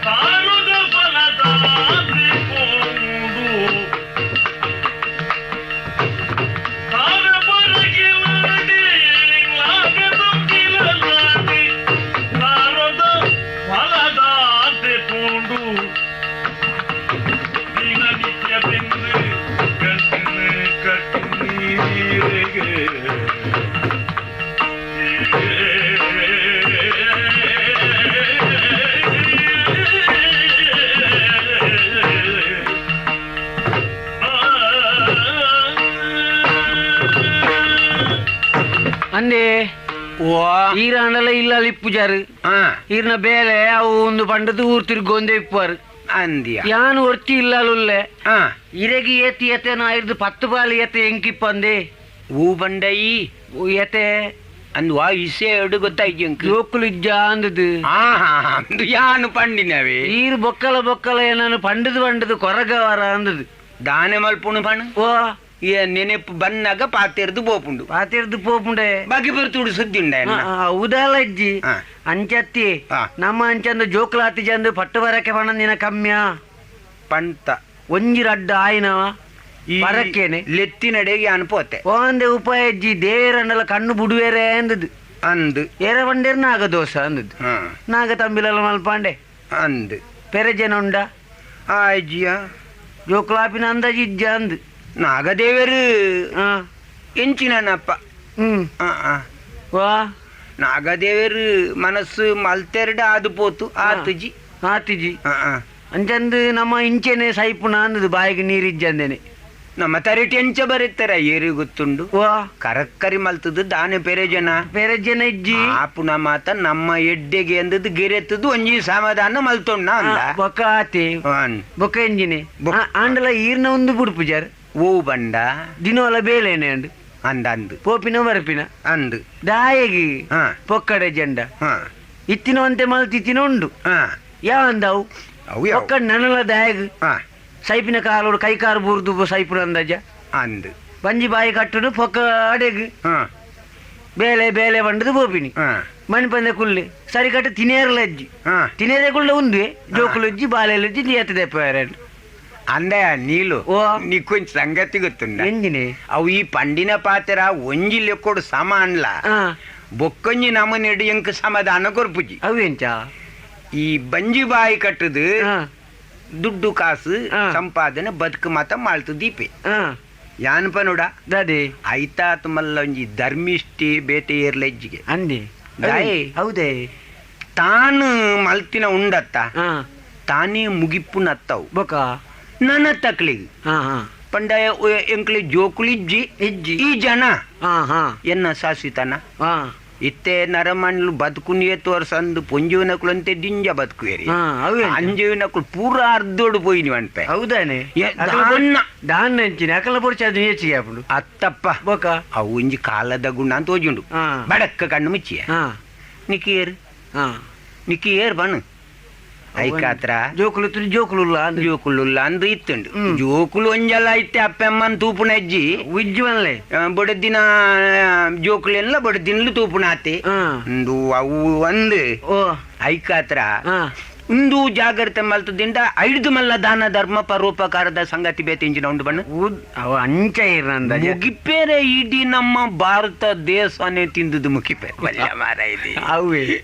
ತಾನುದ ಫಲದಾಸೆ ಕೊಂಡು ತಾರ ಪರ ಕೆಲಾಂಡು ನಾಗತಂಬಿಲನಾಡು ತಾನುದ ಫಲದಾಸೆ ಕೊಂಡು ದಿನನಿತ್ಯ ಬೆಂದು ಗಂಟಿನ ಕಟ್ಟುನೀರಿಗೆ ಅಂದೆ ಓ ಈರಾಂಡಲ ಇಲ್ಲ ಲಿಪ್ಪುಜಾರು ಹಾ ಈರ್ನ ಬೇಲೆ ಅವು ಒಂದು ಪಂಡದು ಊರ್ ತಿರ್ಗೊಂದೆ ಇಪ್ಪುವಾರು ಅಂದ್ಯ ಯಾನು ಒರ್ತಿ ಇಲ್ಲಲುಲ್ಲೆ ಹಾ ಇರಗಿ ಏತಿ ಎತೆ ನಾ ಇರ್ದು 10 ಬಾಲಿ ಎತೆ ಎಂಕಿಪ್ಪಂದೆ ಹೂ ಬಂಡಯಿ ಎತೆ ಅಂದ್ವಾ ಇಸೆ ಎಡು ಗೊತ್ತಾಯ್ತು ಅಂಕ ಜೋಕುಲು ಇಜ್ಜ ಅಂದದು ಅಂದು ಯಾನು ಪಂಡಿನವೇ ಈರು ಬೊಕ್ಕಲ ಏನಾನು ಪಂಡದು ಕೊರಗವರ ಅಂದದು ದಾನೆ ಮಲ್ಪುಣು ಪಣ ಓ ನೆನಪು ಬನ್ನಾಗ ಪಾತೆರ್ದು ಬೋಪುಂಡು ಪಾತಿರ್ದು ಪೋಪುಂಡೆ ಬಗೆ ಬರ್ತುಡು ಸುದ್ದಿ ಉಂಡ ಉದಾಲ ಇಜ್ಜಿ ಹಾ. ಅಂಚತ್ತಿ ಹಾ. ನಮ್ಮ ಅಂಚಂದು ಜೋಕುಲಾತಿ ಜಂದು ಪಟ್ಟು ಬರಕ್ಕೆ ಪಣಂದಿನ ಕಮ್ಯ ಪಂತ ಒಂಜಿ ರಡ್ಡ ಆಯ್ನವ ಬರಕ್ಕೇನೆ ಲೆತ್ತಿನಡೆಗೆ ಅನ್ಪೋತೆ ಒಂದೇ ಉಪಾಯ ಇಜ್ಜಿ ದೇವರನ್ನೆಲ್ಲ ಕಣ್ಣು ಬುಡುವೇರೆ ಅಂದದು ಅಂದು ಏರ ಬಂಡೇರ್ ನಾಗ ದೋಸ ಅಂದದ್ದು ಹಾ ನಾಗ ತಂಬಿಲಲ್ಲ ಮಲ್ಪಾಂಡೆ ಅಂದು ಪೆರಜೆನೊಂಡ ಆಯ್ಜಿಯ ಜೋಕುಲಾಪಿನ ಅಂದಾಜಿ ಇಜ್ಜ ಅಂದು ನಾಗದೇವರು ಹಾ ಎಂಚಿನಪ್ಪ ಹ್ಮ್ ವಾ ನಾಗದೇವರು ಮನಸ್ಸು ಮಲ್ತೆರಡ ಆದು ಪೋತು ಆತುಜಿ ಆತಿಜಿ ಅಂಚಂದು ನಮ್ಮ ಇಂಚೆನೆ ಸೈಪುಣ ಅಂದದು ಬಾಯಿಗೆ ನೀರಿಜ್ಜಂದೇನೆ ನಮ್ಮ ತರಿಟಿ ಎಂಚ ಬರೀತಾರ ಏರಿ ಗೊತ್ತುಂಡು ವಾ ಕರಕ್ಕರಿ ಮಲ್ತದ್ದು ದಾನೆ ಪೆರೆ ಜನ ಪೆರಜೆನ ಇಜ್ಜಿ ಆಪುನ ಮಾತ ನಮ್ಮ ಎಡ್ಡೆಗೆ ಅಂದದ್ದು ಗಿರೆತ್ತದು ಒಂಜಿ ಸಮಾಧಾನ ಮಲ್ತೊಂಡ ಅಂದ ಬೊಕ್ಕ ಆತಿ ಹ್ಮ್. ಬೊಕ್ಕ ಎಂಜಿನೆ ಬೊಕ್ಕ. ಆಂಡಲ ಈರ್ನ ಒಂದು ಬುಡುಪು ಜಾರ್ ಓ ಬಂಡ ದಿನೋಲ ಬೇಲೇನೆ ಅಂಡು ಅಂದು ಪೋಪಿನ ಬರಪಿನ ಅಂದು ದಾಯಗಿ ಹಾ ಪೊಕ್ಕಡೆ ಜಂಡ ಹಾ ಇತ್ತಿನವಂತೆ ಮಲ್ತಿತ್ತಿನ ಉಂಡು ಹಾ ಯಾಂದವು ಅವು ಯಾವ ಪೊಕ್ಕ ನನಲ ದಾಯಗ್ ಹಾ ಸೈಪಿನ ಕಾಲೋಡು ಕೈಕಾರು ಬೂರ್ದು ಸೈಪುನ ಅಂದಜ ಅಂದು ಬಂಜಿ ಬಾಯಿ ಕಟ್ಟುಡು ಪೊಕ್ಕ ಅಡೆಗ್ ಹಾ ಬೇಲೆ ಬಂಡದು ಪೋಪಿನಿ ಹಾ ಮಣಿಪಂದೆ ಕುಲ್ಲೆ ಸರಿ ಕಟ್ಟ ತಿನೇರಲ ಅಜ್ಜಿ ಹಾ ತಿನೇರೆ ಕುಳ್ಳ ಉಂದು ಜೋಕುಲು ಅಜ್ಜಿ ಬಾಲೆಲಜ್ಜಿ ನಿಯತ್ತದೆ ಪೇರೆಂಟ್ ಅಂದ ನೀಲು ಓ నీకొంచెం సంగతి గుర్తుందా ಎಂಜಿನೆ అవు ఈ పండిన పాత్ర ಒಂಜಿ ಲೆಕ್ಕೋಡು ಸಮ ಅನ್ಲ ಹಾ ಬೊಕ್ಕೊಂಜಿ ನಮನೆಡು ಎಂಕ ಸಮಾಧಾನ ಕೊರ್ಪುಜಿ ಅವೇಂಚ ಈ ಬಂಜಿ ಬಾಯಿ ಕಟ್ಟದು ಹಾ ದುಡ್ಡು ಕಾಸು ಹಾ. ಸಂಪಾದನೆ ಬದುಕು ಮಾತ ಮಾಳ್ತು ದೀಪೆ ಹಾ ಯಾನಪ ನೋಡ ದಾದೆ ಐತಾತ್ ಮಲ್ಲ ಒಂಜಿ ಧರ್ಮಿಷ್ಠಿ ಬೇಟೆ ಏರ್ಲೆಜ್ಜಿಗೆ ಅಂದೆ ದಾಯೆ ಹೌದೇ ತಾನು ಮಲ್ತಿನ ಉಂಡತ್ತ ಹಾ ತಾನೇ ಮುಗಿಪ್ಪು ನತ್ತವು ಬೊಕ ನನ್ನ ತಕ್ಲಿಗೆ ಹಾ ಹಾ ಪಂಡ ಎಂಕ್ಲಿ ಜೋಕುಲಿಜ್ಜಿ ಇಜ್ಜಿ ಈ ಜನ ಹಾ ಹಾ ಎನ್ನ ಸಾಸಿತನ ಹಾ ಇತ್ತೆ ನರಮಂಡ್ಲು ಬದುಕುನಿಯೇ ತೋರ್ಸಂದು ಪೊಂಜುವಿನಕುಲಂತೆ ದಿಂಜ ಬದುಕುವೇರಿ ಹಾ ಅವೇ ಅಂಜುವಿನಕುಲು ಪೂರ ಅರ್ಧೋಡು పోయినవి ಅನ್ಪೆ ಹೌದಾನೆ ದಾನ್ನ ದಾನ್ ನೆಂಚಿನ ಅಕಲ ಪೊರ್ಚಿ ಅದು ಹೆಚ್ಚಿಗೆ ಆಪುಂಡು ಅತ್ತಪ್ಪ ಬೊಕ ಅವು ಇಂಜಿ ಕಾಲದ ಗುಣ ಅಂತ ಓಜುಂಡು ಹಾ ಬಡಕ್ಕ ಕಣ್ಣು ಮುಚ್ಚಿಯ ಹಾ ನಿಕ್ಕಿಯೇರು ಹಾ ನಿಕ್ಕಿಯೇರು ಬಣ್ಣು ಐಕಾತ್ರ ಜೋಕುಲು ತುಳಿ ಜೋಕುಲು ಅಂದು ಜೋಕುಲು ಅಂದು ಇತ್ತುಂಡು ಹ್ಮ್. ಜೋಕುಲು ಒಂಜಲ ಐತೆ ಅಪ್ಪಮ್ಮನ್ ತೂಪುನ ಅಜ್ಜಿ ಉಜ್ಜುವನ್ಲೆ ಬಡದಿನ ಜೋಕುಲೆಲ್ಲ ಬಡದಿನ್ಲು ತೂಪುನ ಆತೆ ಹಾ ಒಂದು ಅವು ಒಂದು ಓ ಐಕಾತ್ರ ಹಾ ಒಂದು ಜಾಗ್ರತೆ ಮಲ್ತದಿಂದ ಐದು ಮಲ್ಲ ದಾನ ಧರ್ಮ ಪರೋಪಕಾರದ ಸಂಗತಿ ಬೇತಿಂಜಿನ ಉಂಡು ಬಣ್ಣ ಅವ ಅಂಚ ಇರಂದ ಮುಗಿಪೇರೆ ಇಡೀ ನಮ್ಮ ಭಾರತ ದೇಶನೇ ತಿಂದುದು ಮುಗಿಪೇರೆ ಮಾರ ಇದೆ ಅವೇ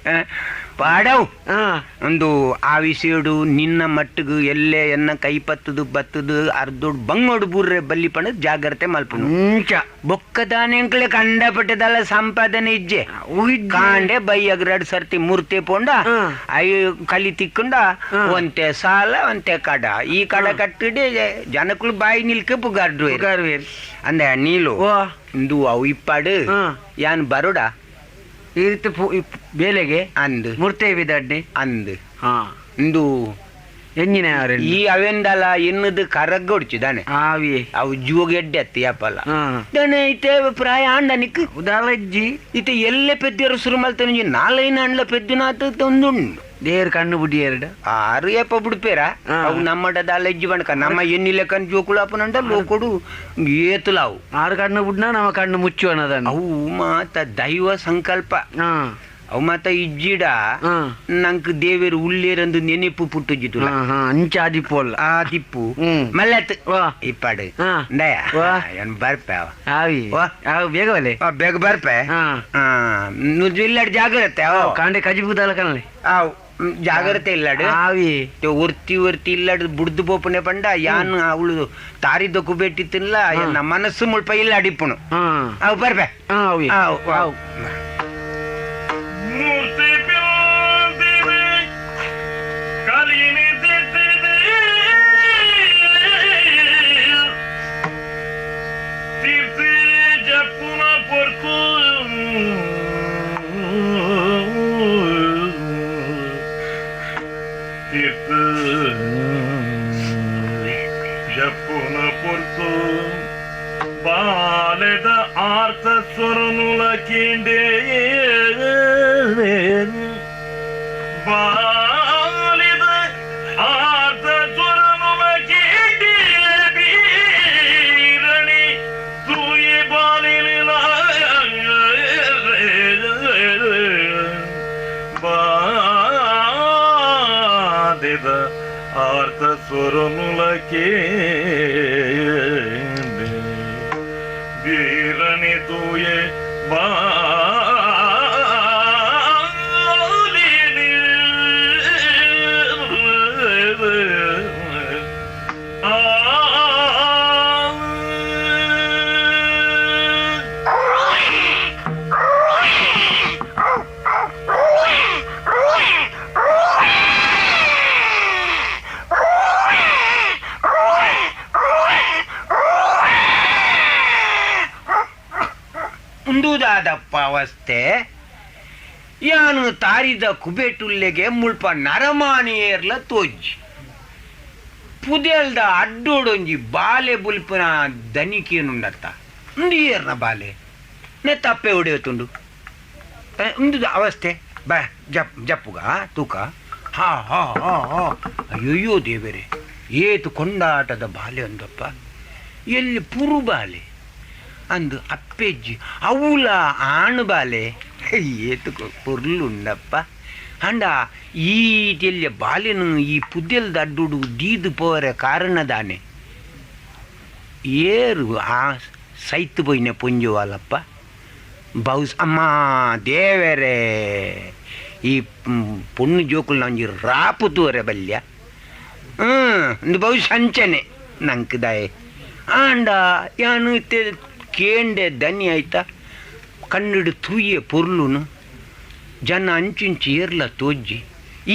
ಪಾಡವು ಹಾ ಒಂದು ಆ ವಿಷಯಡು ನಿನ್ನ ಮಟ್ಟಿಗೂ ಎಲ್ಲೇ ಎನ್ನ ಕೈಪತ್ತದು ಬತ್ತದು ಅರ್ಧೋಡು ಬಂಗೋಡು ಬೂರ್ರೆ ಬಲ್ಲಿ ಪಣ ಜಾಗ್ರತೆ ಮಲ್ಪನು ಅಂಚ ಬೊಕ್ಕದಾನೆಂಕ್ಲೆ ಕಂಡಪಟ್ಟದಲ್ಲ ಸಂಪಾದನೆ ಇಜ್ಜೆ ಕಾಂಡೆ ಬೈಯಗ್ 2 ಸರ್ತಿ ಮೂರ್ತಿ ಪೋಂಡ ಐ ಕಲಿ ತಿಕ್ಕುಂಡ ಒಂತೆ ಸಾಲ ಒಂತೆ ಕಡ ಈ ಕಡ ಕಟ್ಟಿಡಿ ಜನಕ್ಕಳು ಬಾಯಿ ನಿಲ್ಕೆ ಪುಗಾರ್ಡು ಅಂದೆ ನೀಲು ಇಂದು ಅವು ಇಪ್ಪಾಡು ಯಾನ್ ಬರೋಡ ಈ ರೀತಿ ಬೇಲೆಗೆ ಅಂದು ಮುರ್ತೇವಿ ದಡ್ಡಿ ಅಂದು ಹಾ ಇಂದು ಎಂಜಿನ ಅವರೆಲ್ಲ ಈ ಅವೆಂದಲ್ಲ ಎನ್ನದು ಕರಗ್ಗ ಹೊಡ್ಚಿದಾನೆ ಆವಿ ಅವು ಜೂಗೆಡ್ಡೆ ಅತ್ತಿ ಅಪ್ಪಲ್ಲ ಹಾ ದನೆ ಐತೆ ಪ್ರಾಯ ಆಂಡ ನಿಕ್ ಉದಾಲಜ್ಜಿ ಇತ ಎಲ್ಲೆ ಪೆದ್ದಿರು ಸುರು ಮಲ್ತಾನೆ ನಾಲೈನ ಅಂಡ್ಲ ಪೆದ್ದಿನಾತ ತಂದುಂಡು ದೇರ್ ಕಣ್ಣು ಬುಡಿ ಎರಡು ಆರು ಎಪ್ಪ ಬಿಡ್ಪೇರ ಅವು ನಮ್ಮಡ ದಾಲೆಜ್ಜಿ ಬಣಕ ನಮ್ಮ ಎನ್ನಿಲೆಕ್ಕನ್ ಜೋಕುಳಪ್ಪನಂಡ ಲೋಕೊಡು ಏತುಲಾವು 6 ಕಣ್ಣು ಬುಡ್ನ ನಮ್ಮ ಕಣ್ಣು ಮುಚ್ಚು ಅನ್ನೋದನ್ನು ಅವು ಮಾತ ದೈವ ಸಂಕಲ್ಪ ಹಾ ಅವು ಮಾತ ಇಜ್ಜಿಡ ಹಾ ನಂಕ್ ದೇವೇರು ಉಳ್ಳೇರಂದು ನೆನಪು ಪುಟ್ಟುಜಿತು ಹಾ ಹಾ ಅಂಚಾದಿಪ್ಪೋಲ್ಲ ಆ ತಿಪ್ಪು ಹ್ಮ್ ಮಲ್ಲತ್ ವಾ ಇಪ್ಪಾಡು ಹಾ ದಯ ವಾ. ಏನ್ ಬರ್ಪೆ ಅವ ಆವಿ ವಾ. ಬೇಗ ಒಲೆ ಬೇಗ ಬರ್ಪೆ ಹಾ ನುಜ್ಜು ಇಲ್ಲಾಡ್ ಜಾಗ್ರತೆ ಅವ ಕಾಂಡೆ ಕಜಿಬುದಲ್ಲ ಕಣ್ಣಲ್ಲಿ ಅವ್ ಜಾಗ್ರತೆ ಇಲ್ಲಾಡು ಆವಿ ಒರ್ತಿ ಇಲ್ಲಾಡ್ ಬುಡ್ದು ಬೋಪನೆ ಪಂಡ ಯಾನ್ ಅವಳು ತಾರಿದ್ದಕ್ಕೂ ಬೆಟ್ಟಿತ್ತಿಲ್ಲ ನಮ್ಮ ಮನಸ್ಸು ಮುಳ್ಪ ಇಲ್ಲ ಅಡಿಪ್ಪುನು ಹಾ ಅವ್ ಬರ್ಬೆ ಹಾ ಅವಿ ಅವ್ ಮೂರ್ತಿ ಪಿಂದಿವೆ ಕಲಿನಿ ದಿದ್ದಿದೆ ತೀರ್ತಿ ಜಪ್ಪುನ ಪೊರ್ಕು ತೀರ್ಥ ಜಪ್ಪುನ ಪೊರ್ಕು ಬಾಲೆದ ಆರ್ಥ ಸ್ವರನುಲ ಕಿಂಡೆ ಬಾಲಿದ ಆರ್ಥ ಸ್ವರನುಲ ಕಿಂಡೆ ಬೀರಣಿ ತೂಯಿ ಬಾಲಿನ ಬಾಲಿದ ಆರ್ಥ ಸ್ವರನುಲ वीरनि तूये बालिनी ಮುಂದುದಾದಪ್ಪ ಅವಸ್ಥೆ ಯಾನು ತಾರಿದ ಕುಬೇಟುಲ್ಲೆಗೆ ಮುಲ್ಪ ನರಮಾನಿಯರ್ಲ ತೋಜ್ಜಿ ಪುದೆಲ್ದ ಅಡ್ಡೋಡೊಂಜಿ ಬಾಲೆ ಬುಲ್ಪನ ದನಿಕೇನುಂಡತ್ತ ಉಂದು ಏರ್ನ ಬಾಲೆ ನೆ ತಪ್ಪೆ ಹೊಡೆಯುತ್ತುಂಡು ಉಂದು ಅವಸ್ಥೆ ಬಾ ಜಪ್ಪುಗ ತೂಕ ಹಾ ಹಾ ಹಾ ಹಾ ಅಯ್ಯಯ್ಯೋ ದೇವರೇ ಏತು ಕೊಂಡಾಟದ ಬಾಲೆ ಅಂದಪ್ಪ ಎಲ್ಲಿ ಪುರು ಬಾಲೆ ಅಂದು ಅಪ್ಪೆಜ್ಜಿ ಅವಳ ಆಣು ಬಾಲೆ ಏತು ಪೊರ್ಲುಂಡಪ್ಪ ಅಂಡ ಈ ತೆಲ್ಯ ಬಾಲೆನು ಈ ಪುದ್ದೆಲ್ದ ಅಡ್ಡುಡು ದೀದು ಪೋರೆ ಕಾರಣದಾನೆ ಏರು ಆ ಸೈತು ಪೋಯ್ನೆ ಪೊಂಜುವಾಲಪ್ಪ ಬೌಸ್ ಅಮ್ಮ ದೇವರೇ ಈ ಪೊಣ್ಣು ಜೋಕುಲ್ ಒಂಜಿ ರಾಪು ತೋರೆ ಬಲ್ಯ ಒಂದು ಬಹು ಸಂಚನೆ ನಂಕದಾಯೆ ಆಂಡ ಯಾನು ಕೇಂಡೆ ದನಿ ಆಯ್ತಾ ಕಣ್ಣಿಡು ತೂಯೆ ಪೊರ್ಲುನು ಜನ ಅಂಚಿಂಚಿ ಏರ್ಲ ತೋಜ್ಜಿ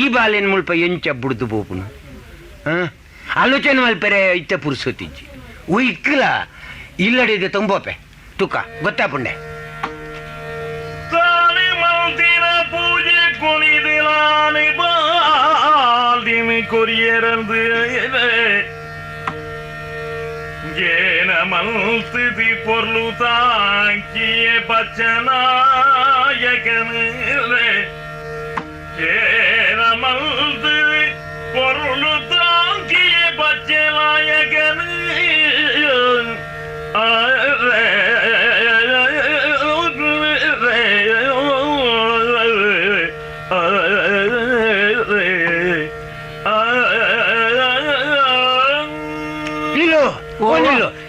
ಈ ಬಾಲೆನ್ ಮುಲ್ಪ ಎಂಚ ಬುಡ್ದು ಬೋಪುನು ಆಲೋಚನೆ ಮಲ್ಪೆರೆ ಇತ್ತ ಪುರ್ಸೋತಿಜ್ಜಿ ಓ ಇಕ್ಕಲ ಇಲ್ಲಡಿದೆ ತೊಂಬೋಪೆ ತುಕ ಗೊತ್ತಾಪುಂಡೆ ತಾನಿ ಮಲ್ತಿನ ಪೂಜೆ ಕುಣಿದಿಲಾನಿ ಬಾಲ್ದಿನಿ ಕೊರಿಯರಂದು ಏನ ಮಲ್ತಿದಿ ಪೊರ್ಲು ತಾಂಕಿಯೆ ಬಚ್ಚನಾಯಕನೇ ಏನ ಮಲ್ತಿದಿ ಪೊರ್ಲು ತಾಂಕಿಯೆ ಬಚ್ಚನಾಯಕನೇ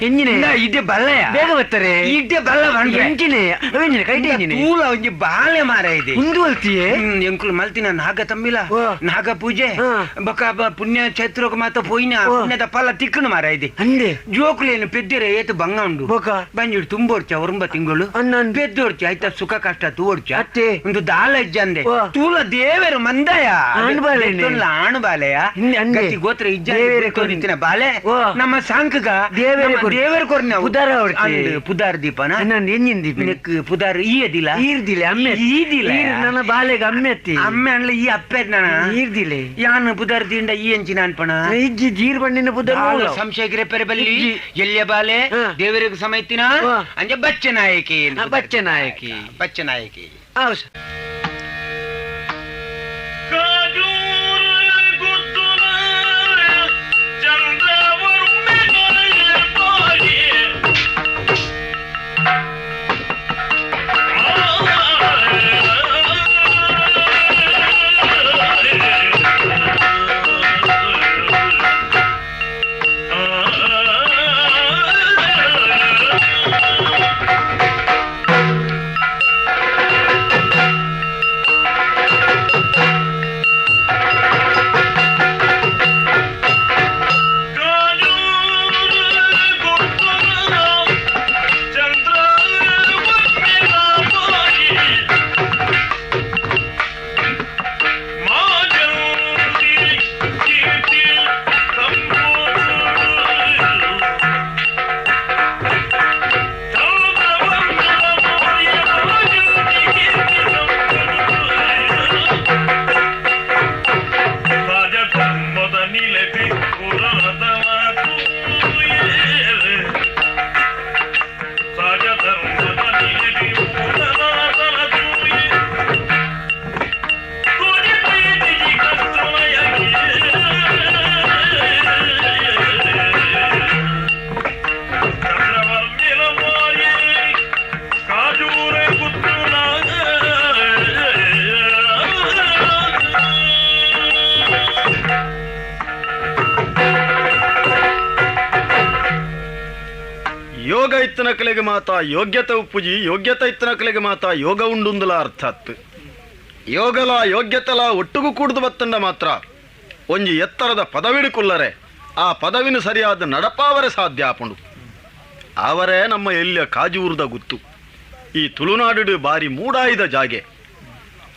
ಎಂಜಿನೆ ಇದೇ ಬಲ್ಲಯ ಬೇಗ ಬರ್ತಾರೆ ಇದೇ ಬಲ್ಲ ಎಂಜಿನೆ ಎಂಜಿನೆ ಕೈಟೆ ಎಂಜಿನೆ ತೂಲ ಒಂಜಿ ಬಾಳೆ ಮಾರ ಇದೆ ಮುಂದುವಲ್ತಿಯೇ ಎಂಕುಲು ಮಲ್ತಿನ ನಾಗ ತಮ್ಮಿಲ ನಾಗ ಪೂಜೆ ಬೊಕ ಪುಣ್ಯ ಕ್ಷೇತ್ರಕ್ಕೆ ಮಾತ ಪೋಯಿನ ಪುಣ್ಯದ ಫಲ ತಿಕ್ಕನು ಮಾರ ಇದೆ ಅಂದೆ ಜೋಕುಲೇನು ಪೆದ್ದಿರ ಏತು ಬಂಗ ಉಂಡು ಬೊಕ ಬಂಜಿಡು ತುಂಬೋಡ್ಚ ಒರಂಬ ತಿಂಗಳು ಪೆದ್ದೋಡ್ಚ ಆಯ್ತಾ ಸುಖ ಕಷ್ಟ ತೂಡ್ಚ ಅತ್ತೆ ಒಂದು ದಾಳ ಇಜ್ಜಂದೆ ತೂಲ ದೇವರು ಮಂದಯ ಆಣ್ ಬಾಲೆ ಆಣು ಬಾಲೆಯ ಗತಿ ಗೋತ್ರ ಇಜ್ಜ ಬಾಲೆ ನಮ್ಮ ಸಾಂಕಗ ದೇವರ ಕೊರ್ನ ಪುದಾರ ಪುದಾರ್ ದೀಪನ ನಾನು ಎಂಜಿನ್ ದೀಪ ನಿನಕ್ ಪುದಾರ್ ಈಯದಿಲ್ಲ ಈರ್ದಿಲೆ ಅಮ್ಮೆ ಈದಿಲ್ಲ ನನ್ನ ಬಾಲೆಗೆ ಅಮ್ಮೆತ್ತಿ ಅಮ್ಮೆ ಅನ್ಲ ಈ ಅಪ್ಪೆದ್ ನಾನ ಈರ್ದಿಲೆ ಯಾನ್ ಪುದಾರ್ ದಿಂದ ಈ ಎಂಚಿನ ಅನ್ಪಣ ಇಜ್ಜಿ ಜೀರ್ ಬಣ್ಣಿನ ಪುದಾರ ಸಂಶಯ ಪೆರೆ ಬಲ್ಲಿ ಎಲ್ಲಿಯ ಬಾಲೆ ದೇವರಿಗೆ ಸಮಯತ್ತಿನ ಅಂಜೆ ಬಚ್ಚ ನಾಯಕಿ ಬಚ್ಚ ನಾಯಕಿ ಬಚ್ಚ ನಾಯಕಿ ಹೌದು ಯೋಗ ಇತ್ತನ ಕಲೆಗೆ ಮಾತ ಯೋಗ್ಯತೆ ಉಪ್ಪುಜಿ ಯೋಗ್ಯತೆ ಇತ್ತನ ಕಲೆಗೆ ಮಾತ ಯೋಗ ಉಂಡುಂದುಲ ಅರ್ಥಾತ್ ಯೋಗಲ ಯೋಗ್ಯತೆಲ ಒಟ್ಟುಗೂ ಕೂಡ್ದು ಬತ್ತಂಡ ಮಾತ್ರ ಒಂಜಿ ಎತ್ತರದ ಪದವಿಡಿಕೊಲ್ಲರೆ ಆ ಪದವಿನ ಸರಿಯಾದ ನಡಪಾವರೆ ಸಾಧ್ಯ ಆಪುಂಡು ಅವರೇ ನಮ್ಮ ಎಲ್ಲಿಯ ಕಾಜೂರದ ಗುತ್ತು ಈ ತುಳುನಾಡು ಬಾರಿ ಮೂಡಾಯಿದ ಜಾಗೆ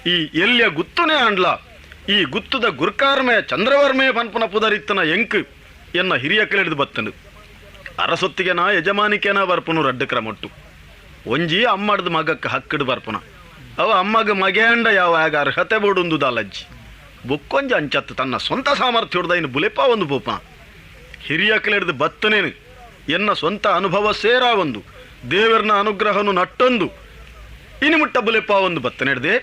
ಈ ಎಲ್ಲಿಯ ಗುತ್ತುನೇ ಆಂಡ್ಲ ಈ ಗುತ್ತುದ ಗುರ್ಕಾರ್ಮೆ ಚಂದ್ರವರ್ಮೆ ಪನ್ಪನ ಪುದರಿತ್ತನ ಎಂಕ್ ಎನ್ನ ಹಿರಿಯ ಕೆಳೆದು ಬತ್ತಂಡು ಅರಸೊತ್ತಿಗೆನ ಯಜಮಾನಿಕೆನ ಬರ್ಪುನು ರಡ್ಡು ಕ್ರಮೊಟ್ಟು ಒಂಜಿ ಅಮ್ಮಡ್ದು ಮಗಕ್ಕೆ ಹಕ್ಕಡು ಬರ್ಪುನ ಅವ ಅಮ್ಮಗ ಮಗೇಂಡ ಯಾವ ಆಗ ಅರ್ಹತೆ ಬೋಡುಂದು ದಾಲಜ್ಜಿ ಬೊಕ್ಕೊಂಜಿ ಅಂಚತ್ತು ತನ್ನ ಸ್ವಂತ ಸಾಮರ್ಥ್ಯ ಹೊಡೆದ ಇನ್ನು ಬುಲೆಪ ಒಂದು ಬೋಪನ ಹಿರಿಯ ಕೆಳೆದು ಬತ್ತನೇನು ಎನ್ನ ಸ್ವಂತ ಅನುಭವ ಸೇರಾ ಒಂದು ದೇವರನ ಅನುಗ್ರಹನು ನಟ್ಟೊಂದು ಇನಿ ಮುಟ್ಟ ಬುಲೆಪ ಒಂದು ಬತ್ತನೆಡ್ದೆ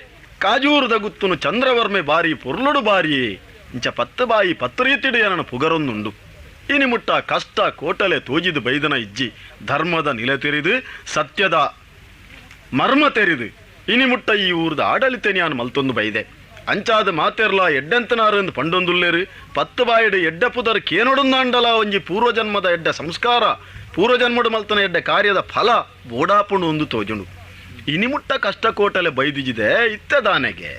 ಕಾಜೂರದ ಗುತ್ತುನು ಚಂದ್ರವರ್ಮೆ ಬಾರಿ ಪೊರ್ಲುಡು ಬಾರಿಯೇ ಇಂಚ ಪತ್ತು ಬಾಯಿ ಪತ್ತು ರೀತಿಡು ಏನನ ಪುಗರೊಂದುಂಡು ಇನಿ ಮುಟ್ಟ ಕಷ್ಟ ಕೋಟಲೆ ತೋಜಿದು ಬೈದನ ಇಜ್ಜಿ ಧರ್ಮದ ನಿಲೆ ತೆರೆದು ಸತ್ಯದ ಮರ್ಮ ತೆರೆದು ಇನಿ ಮುಟ್ಟ ಈ ಊರ್ದ ಆಡಳಿತ ನಾನು ಮಲ್ತೊಂದು ಬೈದೆ ಅಂಚಾದ ಮಾತೆರ್ಲ ಎಡ್ಡೆಂತನಾರೆಂದು ಪಂಡೊಂದುಲ್ಲೇರು ಪತ್ತು ಬಾಯಿಡು ಎಡ್ಡೆ ಪುದರ್ ಕೇನೊಡುಂದಾಂಡಲ ಒಂಜಿ ಪೂರ್ವಜನ್ಮದ ಎಡ್ಡೆ ಸಂಸ್ಕಾರ ಪೂರ್ವಜನ್ಮಡು ಮಲ್ತನ ಎಡ್ಡೆ ಕಾರ್ಯದ ಫಲ ಬೋಡಾಪುಂಡು ಒಂದು ತೋಜುಂಡು ಇನಿ ಮುಟ್ಟ ಕಷ್ಟ ಕೋಟಲೆ ಬೈದಿಜಿದೆ ಇತ್ತೆ ದಾನೆಗೆ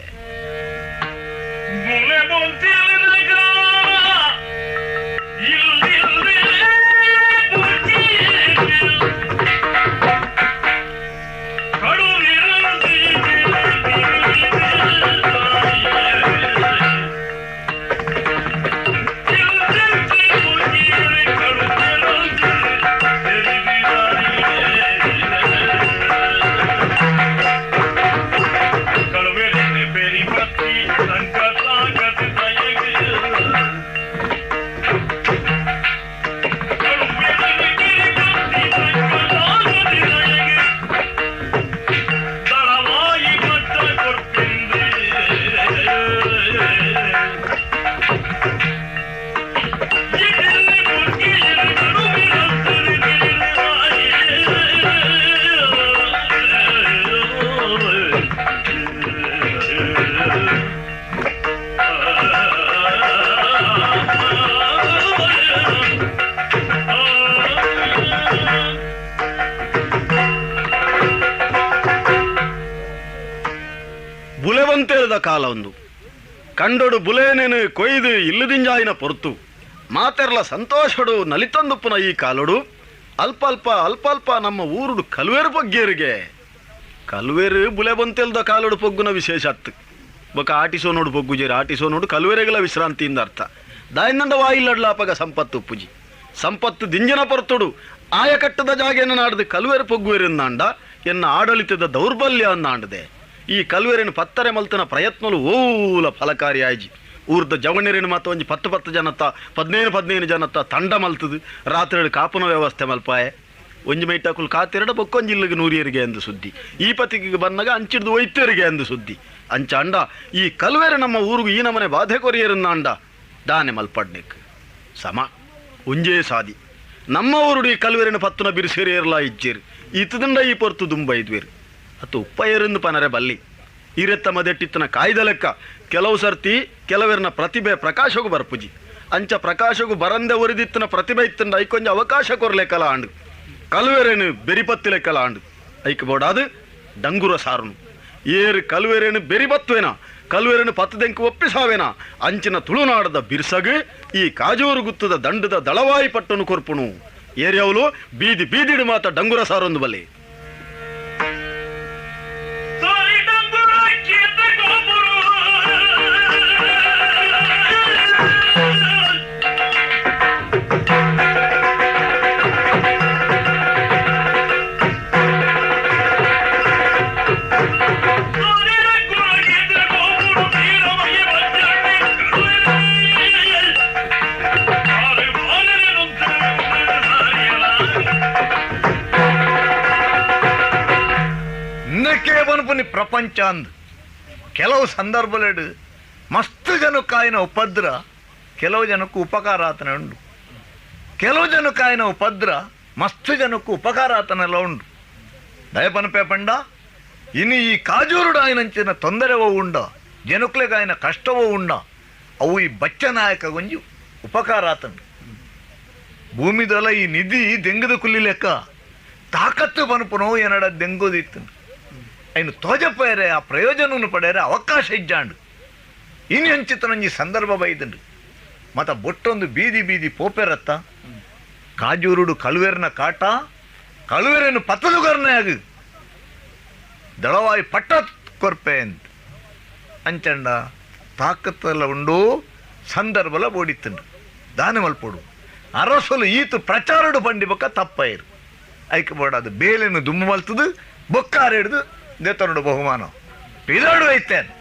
ಬುಲೆವಂತೇಳಿದ ಕಾಲ ಒಂದು ಕಂಡೊಡು ಬುಲೇನೇನು ಕೊಯ್ದು ಇಲ್ಲದಿಂಜಾಯಿನ ಪೊರ್ತು ಮಾತೆರ್ಲ ಸಂತೋಷಡು ನಲಿತಂದುಪ್ಪುನ ಈ ಕಾಲೊಡು ಅಲ್ಪ ಅಲ್ಪ ನಮ್ಮ ಊರುಡು ಕಲ್ವೇರು ಪೊಗ್ಗೇರಿಗೆ ಕಲ್ವೇರು ಬುಲೆ ಬಂತೆಲ್ದ ಕಾಲೊಡು ಪೊಗ್ಗುನ ವಿಶೇಷ ಅತ್ತು ಬೊಕ ಆಟಿಸೋ ನೋಡು ಪೊಗ್ಗುಜೇರಿ ಆಟಿಸೋ ನೋಡು ಕಲ್ವೇರೆಗಳ ವಿಶ್ರಾಂತಿಯಿಂದ ಅರ್ಥ ದಾಯಂದಂಡ ವಾಯಿಲ್ಲಡ್ಲಾಪಗ ಸಂಪತ್ತು ಉಪ್ಪುಜಿ ಸಂಪತ್ತು ದಿಂಜಿನ ಪೊರ್ತುಡು ಆಯಕಟ್ಟದ ಜಾಗೆಯನ್ನು ನಾಡ್ದು ಕಲ್ವೆರೆ ಪೊಗ್ಗುವೆರಿಂದಾಂಡ ಎನ್ನ ಆಡಳಿತದ ದೌರ್ಬಲ್ಯ ಅನ್ನಾಂಡದೆ ಈ ಕಲ್ವೆರಿನ ಪತ್ತರೆ ಮಲ್ತನ ಪ್ರಯತ್ನಲು ಓಲ ಫಲಕಾರಿಯಾಯ್ಜಿ ಊರ್ದ ಜವಣಿರಿನ ಮಾತ ಒಂಜಿ 10 ಜನತ್ತ 15 ಜನತ್ತ ತಂಡ ಮಲ್ತದು ರಾತ್ರಿ ಕಾಪುನ ವ್ಯವಸ್ಥೆ ಮಲ್ಪಾಯೆ ಒಂಜಿ ಮೈಟಾಕುಲು ಕಾತಿರಡ ಬೊಕ್ಕೊಂಜಿಲ್ಲಿಗೆ 100 ಎಂದು ಸುದ್ದಿ ಈ ಪತಿಗೆ ಬಂದಾಗ ಅಂಚಿಡ್ದು ಒಯ್ತರಿಗೆ ಎಂದು ಸುದ್ದಿ ಅಂಚ ಅಂಡ ಈ ಕಲ್ವೆರೆ ನಮ್ಮ ಊರಿಗೂ ಈ ನಮನೆ ಬಾಧೆ ಕೊರಿಯರನ್ನ ಅಂಡ ದಾನೆ ಮಲ್ಪಡ್ನಿಕ್ ಸಮ ಉಂಜೇ ಸಾದಿ ನಮ್ಮ ಊರುಡು ಈ ಕಲ್ವೆರಿನ ಪತ್ತುನ ಬಿರುಸೇರಿಯರ್ಲ ಇಜ್ಜೇರು ಇತ್ತದಂಡ ಈ ಪೊರ್ತು ದುಂಬ ಇದ್ವೇರು ಅತ್ತು ಉಪ್ಪಯ್ಯರಿಂದ ಪನರೆ ಬಲ್ಲಿ ಈರೆತ್ತ ಮದೆಟ್ಟಿತ್ತನ ಕಾಯ್ದ ಲೆಕ್ಕ ಕೆಲವು ಸರ್ತಿ ಕೆಲವೆರನ ಪ್ರತಿಭೆ ಪ್ರಕಾಶಗೂ ಬರ್ಪುಜಿ ಅಂಚ ಪ್ರಕಾಶಗೂ ಬರಂದೆ ಒರಿದಿತ್ತನ ಪ್ರತಿಭೆ ಇತ್ತಂಡ ಐಕೊಂಜ ಅವಕಾಶ ಕೊರ್ಲೆಕ್ಕಲ ಆಂಡು ಕಲ್ವೆರೇನು ಬೆರಿಪತ್ತಿ ಲೆಕ್ಕಲ ಆಂಡು ಐಕ್ ಬೋಡಾದು ಡಂಗುರ ಸಾರುನು ಏರು ಕಲ್ವೆರೇನು ಬೆರಿಬತ್ವೇನ ಕಲ್ವೆರೇನು ಪತ್ತದೆಂಕು ಒಪ್ಪಿಸಾವೇನ ಅಂಚಿನ ತುಳುನಾಡದ ಬಿರ್ಸಗು ಈ ಕಾಜೂರು ಗುತ್ತದ ದಂಡದ ದಳವಾಯಿ ಪಟ್ಟನು ಕೊರ್ಪುಣು ಏರಿಯಾವಲು ಬೀದಿ ಬೀದಿಡು ಮಾತ ಡಂಗುರ ಸಾರೊಂದು ಬಲ್ಲಿ ಪ್ರಪಂಚ ಅಂದ್ ಕೆಲವು ಸಂದರ್ಭಲೇಡು ಮಸ್ತ್ ಜನಕ್ಕಾಯಿನ ಉಪದ್ರ ಕೆಲವು ಜನಕ್ಕೂ ಉಪಕಾರ ಆತನ ಉಂಡು ಕೆಲವು ಜನಕ್ಕಾಯಿನ ಉಪದ್ರ ಮಸ್ತ್ ಜನಕ್ಕೂ ಉಪಕಾರ ಆತನೆಲ್ಲ ಉಂಡು ದಯಪನಪೆ ಪಂಡ ಇನ್ನು ಈ ಕಾಜೂರುಡಾಯಿನಂಚಿನ ತೊಂದರೆವೋ ಉಂಡ ಜನಕ್ಲೆಗಾಯಿನ ಕಷ್ಟವೋ ಉಂಡ ಅವು ಈ ಬಚ್ಚ ನಾಯಕ ಗೊಂಜಿ ಉಪಕಾರ ಆತಂಡು ಭೂಮಿದೊಲ ಈ ನಿಧಿ ದೆಂಗದ ಕುಲ್ಲಿ ಲೆಕ್ಕ ತಾಕತ್ತು ಪನುಪುನೋ ಏನಡ ದೆಂಗೋದಿತ್ತು ಐನು ತೋಜಪ್ಪಯರೆ ಆ ಪ್ರಯೋಜನವನ್ನು ಪಡೆಯರೆ ಅವಕಾಶ ಇಜ್ಜಾಂಡು ಇನ್ನು ಹಂಚಿತನಂಜಿ ಸಂದರ್ಭ ಬೈದಂಡು ಮತ್ತ ಬೊಟ್ಟೊಂದು ಬೀದಿ ಬೀದಿ ಪೋಪೆರತ್ತ ಕಾಜೂರುಡು ಕಲ್ವೆರ್ನ ಕಾಟ ಕಲ್ವೆರನ್ನು ಪತ್ತದುಗರ್ನೆ ಆಗು ದಳವಾಯಿ ಪಟ್ಟ ಕೊರ್ಪೆ ಅಂತ ಅಂಚಂಡ ತಾಕತ್ತೆಲ್ಲ ಉಂಡು ಸಂದರ್ಭಲ ಬೋಡಿತ್ತಂಡು ದಾನೆ ಮಲ್ಪೋಡು ಅರಸಲು ಈತು ಪ್ರಚಾರಡು ಬಂಡಿ ಬೊಕ್ಕ ತಪ್ಪಯಿರು ಐಕೆ ಬೋಡದು ಬೇಲೆನು ದುಮ್ಮು ಮಲ್ತದು ಬೊಕ್ಕಾರ ಹಿಡಿದು ದೇತನೋಡು ಬಹುಮಾನ ಪಿದಾಡು ಐತೇನು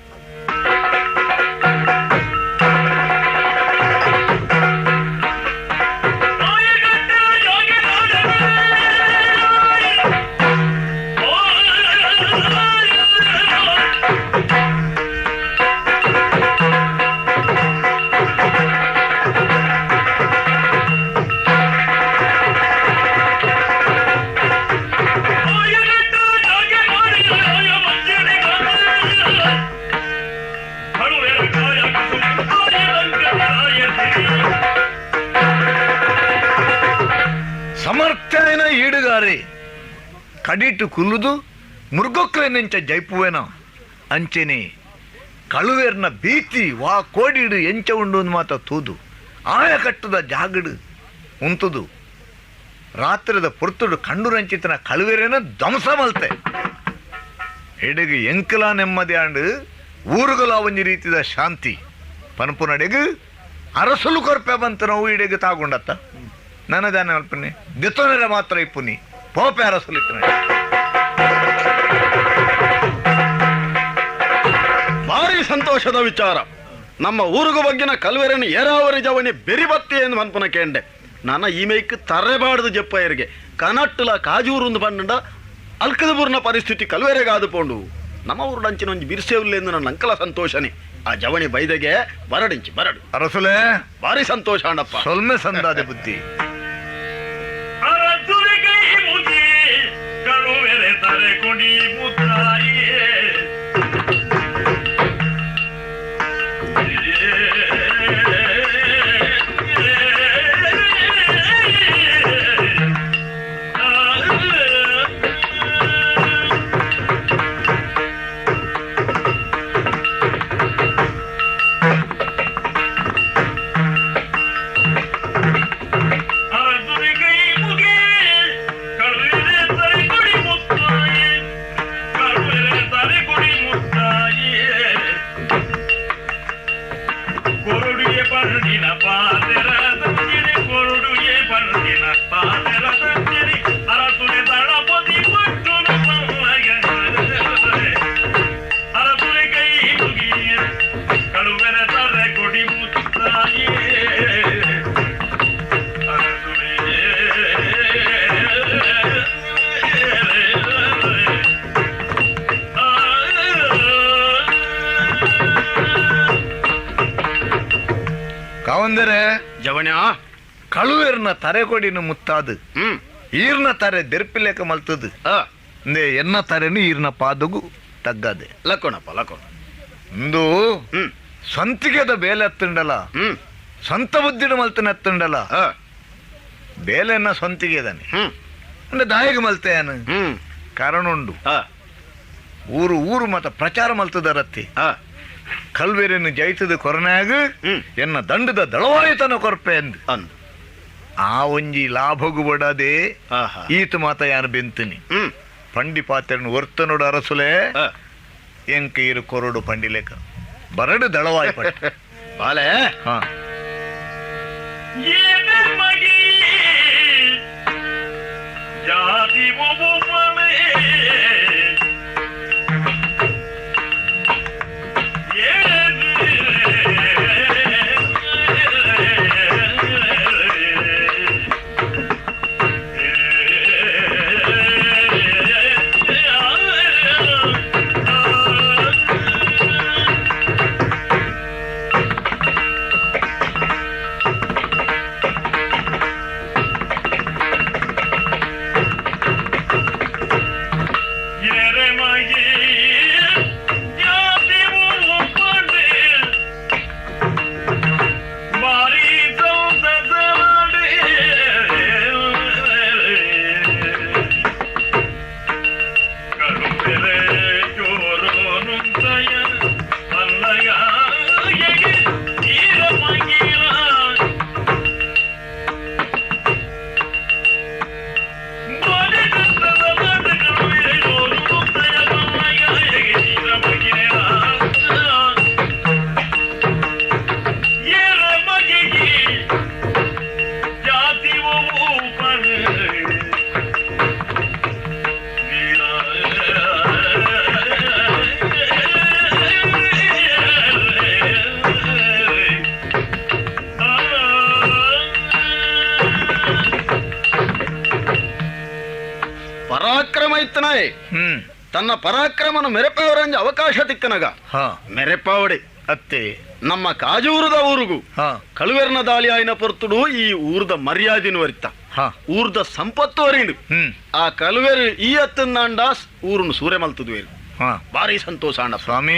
ಸಮರ್ಥ್ಯನ ಈಡುಗಾರೆ ಕಡಿಟು ಕುಲ್ಲುದು ಮುರ್ಗೊಕ್ಲೆನೆಂಚ ಜೈಪುವೆನ ಅಂಚೆನೆ ಕಳುವೆರ್ನ ಭೀತಿ ವಾ ಕೋಡಿಡು ಎಂಚ ಉಂಡು ಮಾತ ತೂದು ಆಯಕಟ್ಟದ ಜಾಗಡು ಉಂತುದು ರಾತ್ರಿದ ಪೊರ್ತುಡು ಕಂಡುರಂಚಿತನ ಕಳುವೆರೇನ ಧ್ವಂಸ ಮಲ್ತೆ ಎಡೆಗೆ ಎಂಕಲ ನೆಮ್ಮದಿ ಆಂಡು ಊರುಗಲ ಒಂಜಿ ರೀತಿದ ಶಾಂತಿ ಪನ್ಪು ನಡೆಗು ಅರಸಲು ಕೊರ್ಪೆ ಬಂತು ನಾವು ಇಡೆಗೆ ತಾಗೊಂಡತ್ತ ನನ್ನದಾನೆ ಅಲ್ಪನೆ ದೆತ್ತೋನರ ಮಾತ್ರ ಇಪ್ಪುನಿ ಪೋಪೆ ಅರಸಲಿಕ್ಕನೆ ಭಾರಿ ಸಂತೋಷದ ವಿಚಾರ ನಮ್ಮ ಊರುಗು ಬಗ್ಗಿನ ಕಲ್ವೆರನ್ನು ಏರಾವರಿ ಜವಣಿ ಬೆರಿಬತ್ತಿ ಎಂದು ಮನ್ಪನ ಕೇಂಡೆ ನನ್ನ ಈ ಮೈಕ್ ತರೆಬಾರ್ದು ಜಪ್ಪಯ್ಯರಿಗೆ ಕನಟ್ಟುಲ ಕಾಜೂರು ಒಂದು ಪಂಡ ಅಲ್ಕದಪೂರ್ನ ಪರಿಸ್ಥಿತಿ ಕಲ್ವೆರೆಗಾದು ಪೋಂಡು ನಮ್ಮ ಊರುಡಂಚಿನ ಒಂಜಿ ಬಿರ್ಸೆವುಲ್ಲೆ ಎಂದು ನನ್ನ ಅಂಕಲ ಸಂತೋಷನೇ ಆ ಜವಣಿ ಬೈದೆಗೆ ಬರಡಿಂಚಿ ಬರಡು ಅರಸಲೇ ಭಾರಿ ಸಂತೋಷ ಅಂಡಪ್ಪ ಸೊಲ್ಮೆ ಸಂದಾದೆ ಬುದ್ಧಿ ಕಳುವೆರೆ ತರೆ ಕೊಡಿ ಮುತ್ತಾಯಿಯೇ ಜವಣ್ಯ ಕಳುವೆರ್ನ ತರೆ ಕೊಡಿನ ಮುತ್ತಾದು ಹ್ಮ್ ಈರ್ನ ತರೆ ದೆರ್ಪಿಲೇಕ ಮಲ್ತದು ಆ ಅಂದೆ ಎನ್ನ ತರೆನು ಈರ್ನ ಪಾದಗು ತಗ್ಗದೆ ಲಕ್ಕೋಣಪ್ಪ ಲಕ್ಕೋಣ ಇಂದು ಹ್ಮ್ ಸ್ವಂತಿಗೆದ ಬೇಲೆ ಎತ್ತುಂಡಲ ಹ್ಮ್ ಸ್ವಂತ ಬುದ್ಧಿನ ಮಲ್ತನ ಎತ್ತುಂಡಲ ಆ ಬೇಲೆನ್ನ ಸ್ವಂತಿಗೆದಾನೆ ಹ್ಮ್ ಅಂದ್ರೆ ದಾಯಿಗೆ ಮಲ್ತೆಯನು ಹ್ಮ್ ಕಾರಣ ಉಂಡು ಆ ಊರು ಊರು ಮತ ಪ್ರಚಾರ ಮಲ್ತದ ರತ್ತಿ ಆ ಕಲ್ವೇರಿಯನ್ನು ಜಯಿತದ ಕೊರನಾಗ ಹ್ಮ್ ಎನ್ನ ದಂಡದ ದಳವಾಯಿತನ ಕೊರ್ಪೆ ಅಂದು ಅಂದು ಆ ಒಂಜಿ ಲಾಭಗು ಬಡದೆ ಆಹಾ ಈತ ಮಾತ ಯಾರು ಬೆಂತನಿ ಹ್ಮ್ ಪಂಡಿ ಪಾತ್ರೆಯನ್ನು ಒರ್ತನೋಡು ಅರಸುಲೆ ಆ ಎಂಕ ಇರು ಕೊರಡು ಪಂಡಿಲೇಕ ಬರಡು ದಳವಾಯಿ ಪಟ್ಟ ಬಾಲೆ ಹಾ ಏನೇ ಮಗಿ ಜಾತಿ ಒಬ್ಬನೇ ಪರಾಕ್ರಮ ಇತ್ತನಾಯ್ ಹ್ಮ್ ತನ್ನ ಪರಾಕ್ರಮನ ಮೆರೆಪವರಂಜ ಅವಕಾಶ ತಿಕ್ಕನಗ ಹಾ ಮೆರೆಪಾವಡೆ ಅತ್ತೆ ನಮ್ಮ ಕಾಜೂರದ ಊರುಗು ಹಾ ಕಳುವೆರ್ನ ದಾಳಿ ಆಯ್ನ ಪೊರ್ತುಡು ಈ ಊರ್ದ ಮರ್ಯಾದಿನ ವರಿತ ಹಾ ಊರ್ದ ಸಂಪತ್ತು ಅರಿಂಡು ಹ್ಮ್ ಆ ಕಳುವೆರು ಈ ಅತ್ತಂದಾಂಡ ಊರನ್ನು ಸೂರ್ಯ ಮಲ್ತದ್ವೇರು ಹಾ ಭಾರಿ ಸಂತೋಷ ಅಣ್ಣ ಸ್ವಾಮಿ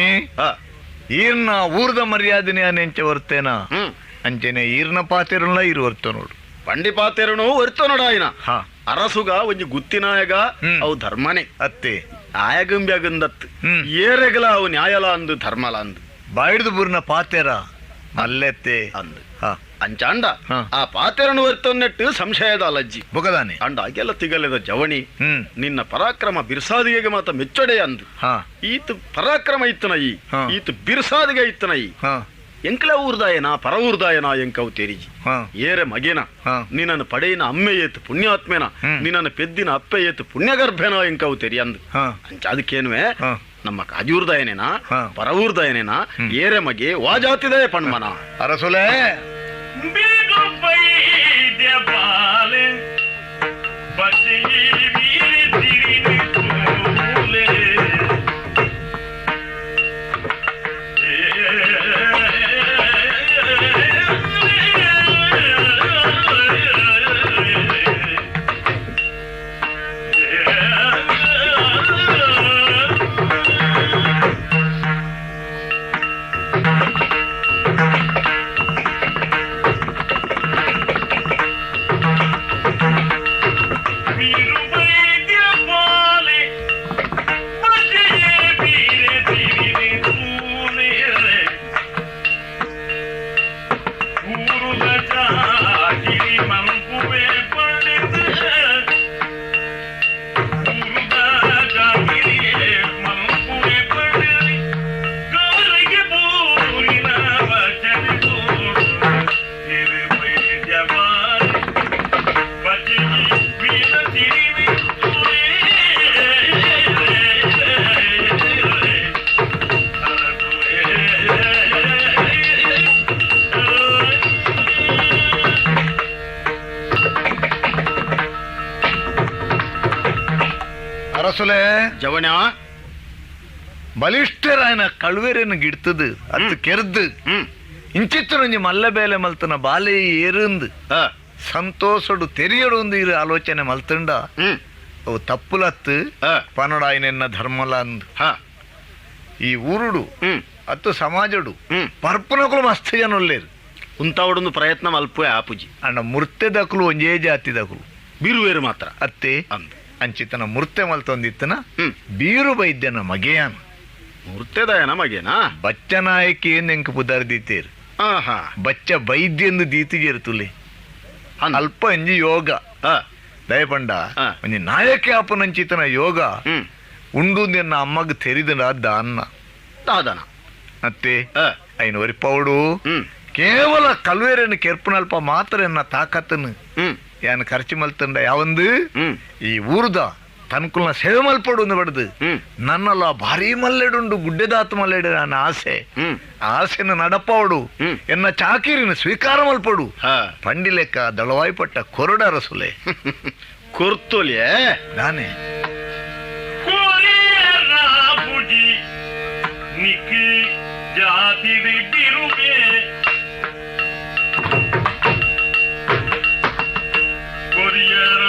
ಈರ್ನ ಊರ್ದ ಮರ್ಯಾದನೆ ನೆಂಚೆ ವರ್ತೇನ ಹ್ಮ್ ಅಂಚೆನೆ ಈರ್ನ ಪಾತಿರಲ್ಲ ಇರು ವರ್ತ ನೋಡು ಪಂಡಿಪಾತೆರನು ಒರ್ತ ನೋಡಾಯಿನ ಹಾ ಅರಸುಗ ಒಂಜಿ ಗುತ್ತಿನಾಯಗ ಹ್ಮ್. ಅವು ಧರ್ಮನೆ ಅತ್ತೆ ಆಯಗಂಬ್ಯಾಗಂದತ್ ಹ್ಮ್. ಏರೆಗಲ ಅವು ನ್ಯಾಯಲ ಅಂದು ಧರ್ಮಲ ಅಂದು ಬಾಯ್ದು ಬುರ್ನ ಪಾತೆರ ಮಲ್ಲೆತ್ತೆ ಅಂದು ಹಾ ಅಂಚಾಂಡ ಹಾ. ಆ ಪಾತೆರನು ಒರ್ತೊನ್ನೆಟ್ಟು ಸಂಶಯದ ಅಲಜ್ಜಿ ಬೊಗದಾನೆ ಅಂಡ ಅಗೆಲ್ಲ ತಿಗಲೆದ ಜವಣಿ ಹ್ಮ್ ನಿನ್ನ ಪರಾಕ್ರಮ ಬಿರ್ಸಾದಿಗೆ ಮಾತ ಮೆಚ್ಚೊಡೆ ಅಂದು ಹಾ ಈತ ಪರಾಕ್ರಮ ಇತ್ತನ ಈ ಹಾ. ಈತ ಬಿರ್ಸಾದಿಗೆ ಇತ್ತನ ಈ ಹಾ ಎಂಕ್ಲ ಊರ್ದಾಯನ ಪರ ಊರ್ದಾಯನ ಎಂಕವು ತೆರಿಜಿ ಹಾ ಏರೆ ಮಗೇನ ಹಾ. ನಿನ್ನನ್ನು ಪಡೆಯಿನ ಅಮ್ಮೆ ಏತು ಪುಣ್ಯಾತ್ಮೇನ ಹ್ಮ್. ನಿನ್ನನ್ನು ಪೆದ್ದಿನ ಅಪ್ಪೆ ಏತು ಪುಣ್ಯಗರ್ಭೇನ ಎಂಕವು ತೆರಿ ಅಂದು ಹಾ ಅಂಚ ಅದಕ್ಕೇನುವೆ ಹಾ. ನಮ್ಮ ಕಾಜೂರ್ದಾಯನೇನ ಹಾ. ಪರ ಊರ್ದಾಯನೇನ ಏರೆ ಮಗೆ ವಾಜಾತಿದೆ ಪಣ್ಮನ ಅರಸುಲೆ ಬೀಗು ಬೈದ್ಯ ಬಾಲೆ ಬಸಿ ವೀರಿ ತಿರಿನಿ ತೋಲೆ ಅರಸುಲೆ ಜವಣ್ಯ ಬಲಿಷ್ಠರಾಯನ ಕಳುವೆರನ್ನು ಗಿಡ್ತದು ಅತ್ತು ಕೆರ್ದು ಹ್ಮ್ ಇಂಚಿತ್ತನೊಂಜಿ ಮಲ್ಲ ಬೇಲೆ ಮಲ್ತನ ಬಾಲೆ ಏರುಂದು ಆ, ಸಂತೋಷಡು ತೆರಿಯಡು ಒಂದು ಇರು ಆಲೋಚನೆ ಮಲ್ತಂಡ ಹ್ಮ್ ಅವು ತಪ್ಪುಲತ್ತು ಆ, ಪನಡಾಯಿನೆನ್ನ ಧರ್ಮಲ ಅಂದು ಹಾ ಈ ಊರುಡು ಹ್ಮ್ ಅತ್ತು ಸಮಾಜಡು ಹ್ಮ್ ಪರ್ಪನಕುಲು ಮಸ್ತ್ ಜನ ಒಲ್ಲೇರು ಉಂತಾವಡೊಂದು ಪ್ರಯತ್ನ ಮಲ್ಪುವೆ ಆಪುಜಿ ಅಂಡ ಮುರ್ತೆದಕುಲು ಒಂಜೇ ಜಾತಿದಕುಲು ಬಿರುವೇರು ಮಾತ್ರ ಅತ್ತೆ ಅಂದ್ ಅಂಚಿತನ ಮುರ್ತೆ ಮಲ್ತೊಂದಿತ್ತನ ಹ್ಮ್ ಬೀರು ವೈದ್ಯನ ಮಗೆಯಾನ ಮೂರ್ತೆದಾಯ ನಮಗೇನಾ ಬಚ್ಚನಾಯಕಿ ಎಂಕ್ ಪುದರ್ದೀತೇರು ಹಾ ಹಾ ಬಚ್ಚ ವೈದ್ಯಂದು ದೀತಿಗೆರ್ತುಲೆ ಅಂದ್. ಅಲ್ಪ ಅಂಜಿ ಯೋಗ ಆ, ದಯಪಂಡ ಆ. ಒಂಜಿ ನಾಯಕ ಆಪನಂಚಿತನ ಯೋಗ ಹ್ಮ್ ಉಂಡು ನಿನ್ನ ಅಮ್ಮಗ್ ತೆರಿದ ದಾನ್ನ ದಾದನ ಅತ್ತೆ ಆ, ಐನು ಒರಿಪೌಡು ಹ್ಮ್ ಕೇವಲ ಕಲ್ವೇರನ್ನು ಕೆರ್ಪನಲ್ಪ ಮಾತ್ರ ಎನ್ನ ತಾಕತ್ತನ್ನು ಹ್ಮ್ ಯಾನ್ ಖರ್ಚು ಮಲ್ತಂಡ ಯಾವಂದು ಹ್ಮ್ ಈ ಊರುದ ತನ್ಕುಲ್ನ ಸೇವೆ ಮಲ್ಪಡು ಬಡ್ದು ಹ್ಮ್ ನನ್ನಲ್ಲ ಭಾರಿ ಮಲ್ಲೆಡುಂಡು ಗುಡ್ಡೆದಾತ ಮಲ್ಲೆಡು ನನ್ನ ಆಸೆ ಹ್ಮ್ ಆಸೆನ ನಡಪವಡು ಹ್ಮ್. ಎನ್ನ ಚಾಕಿರಿನ ಸ್ವೀಕಾರ ಮಲ್ಪಡು ಹಾ ಪಂಡಿ ಲೆಕ್ಕ ದಳವಾಯ್ಪಟ್ಟ ಕೊರಡ ರಸುಲೆ ಕುರ್ತೋಲಿಯೇ ನಾನೇ ಕೊರಿಯರ ಬುಜಿ ನಿಕ್ಕಿ ಜಾತಿರಿ ಬಿರುವೆ ಕೊರಿಯರ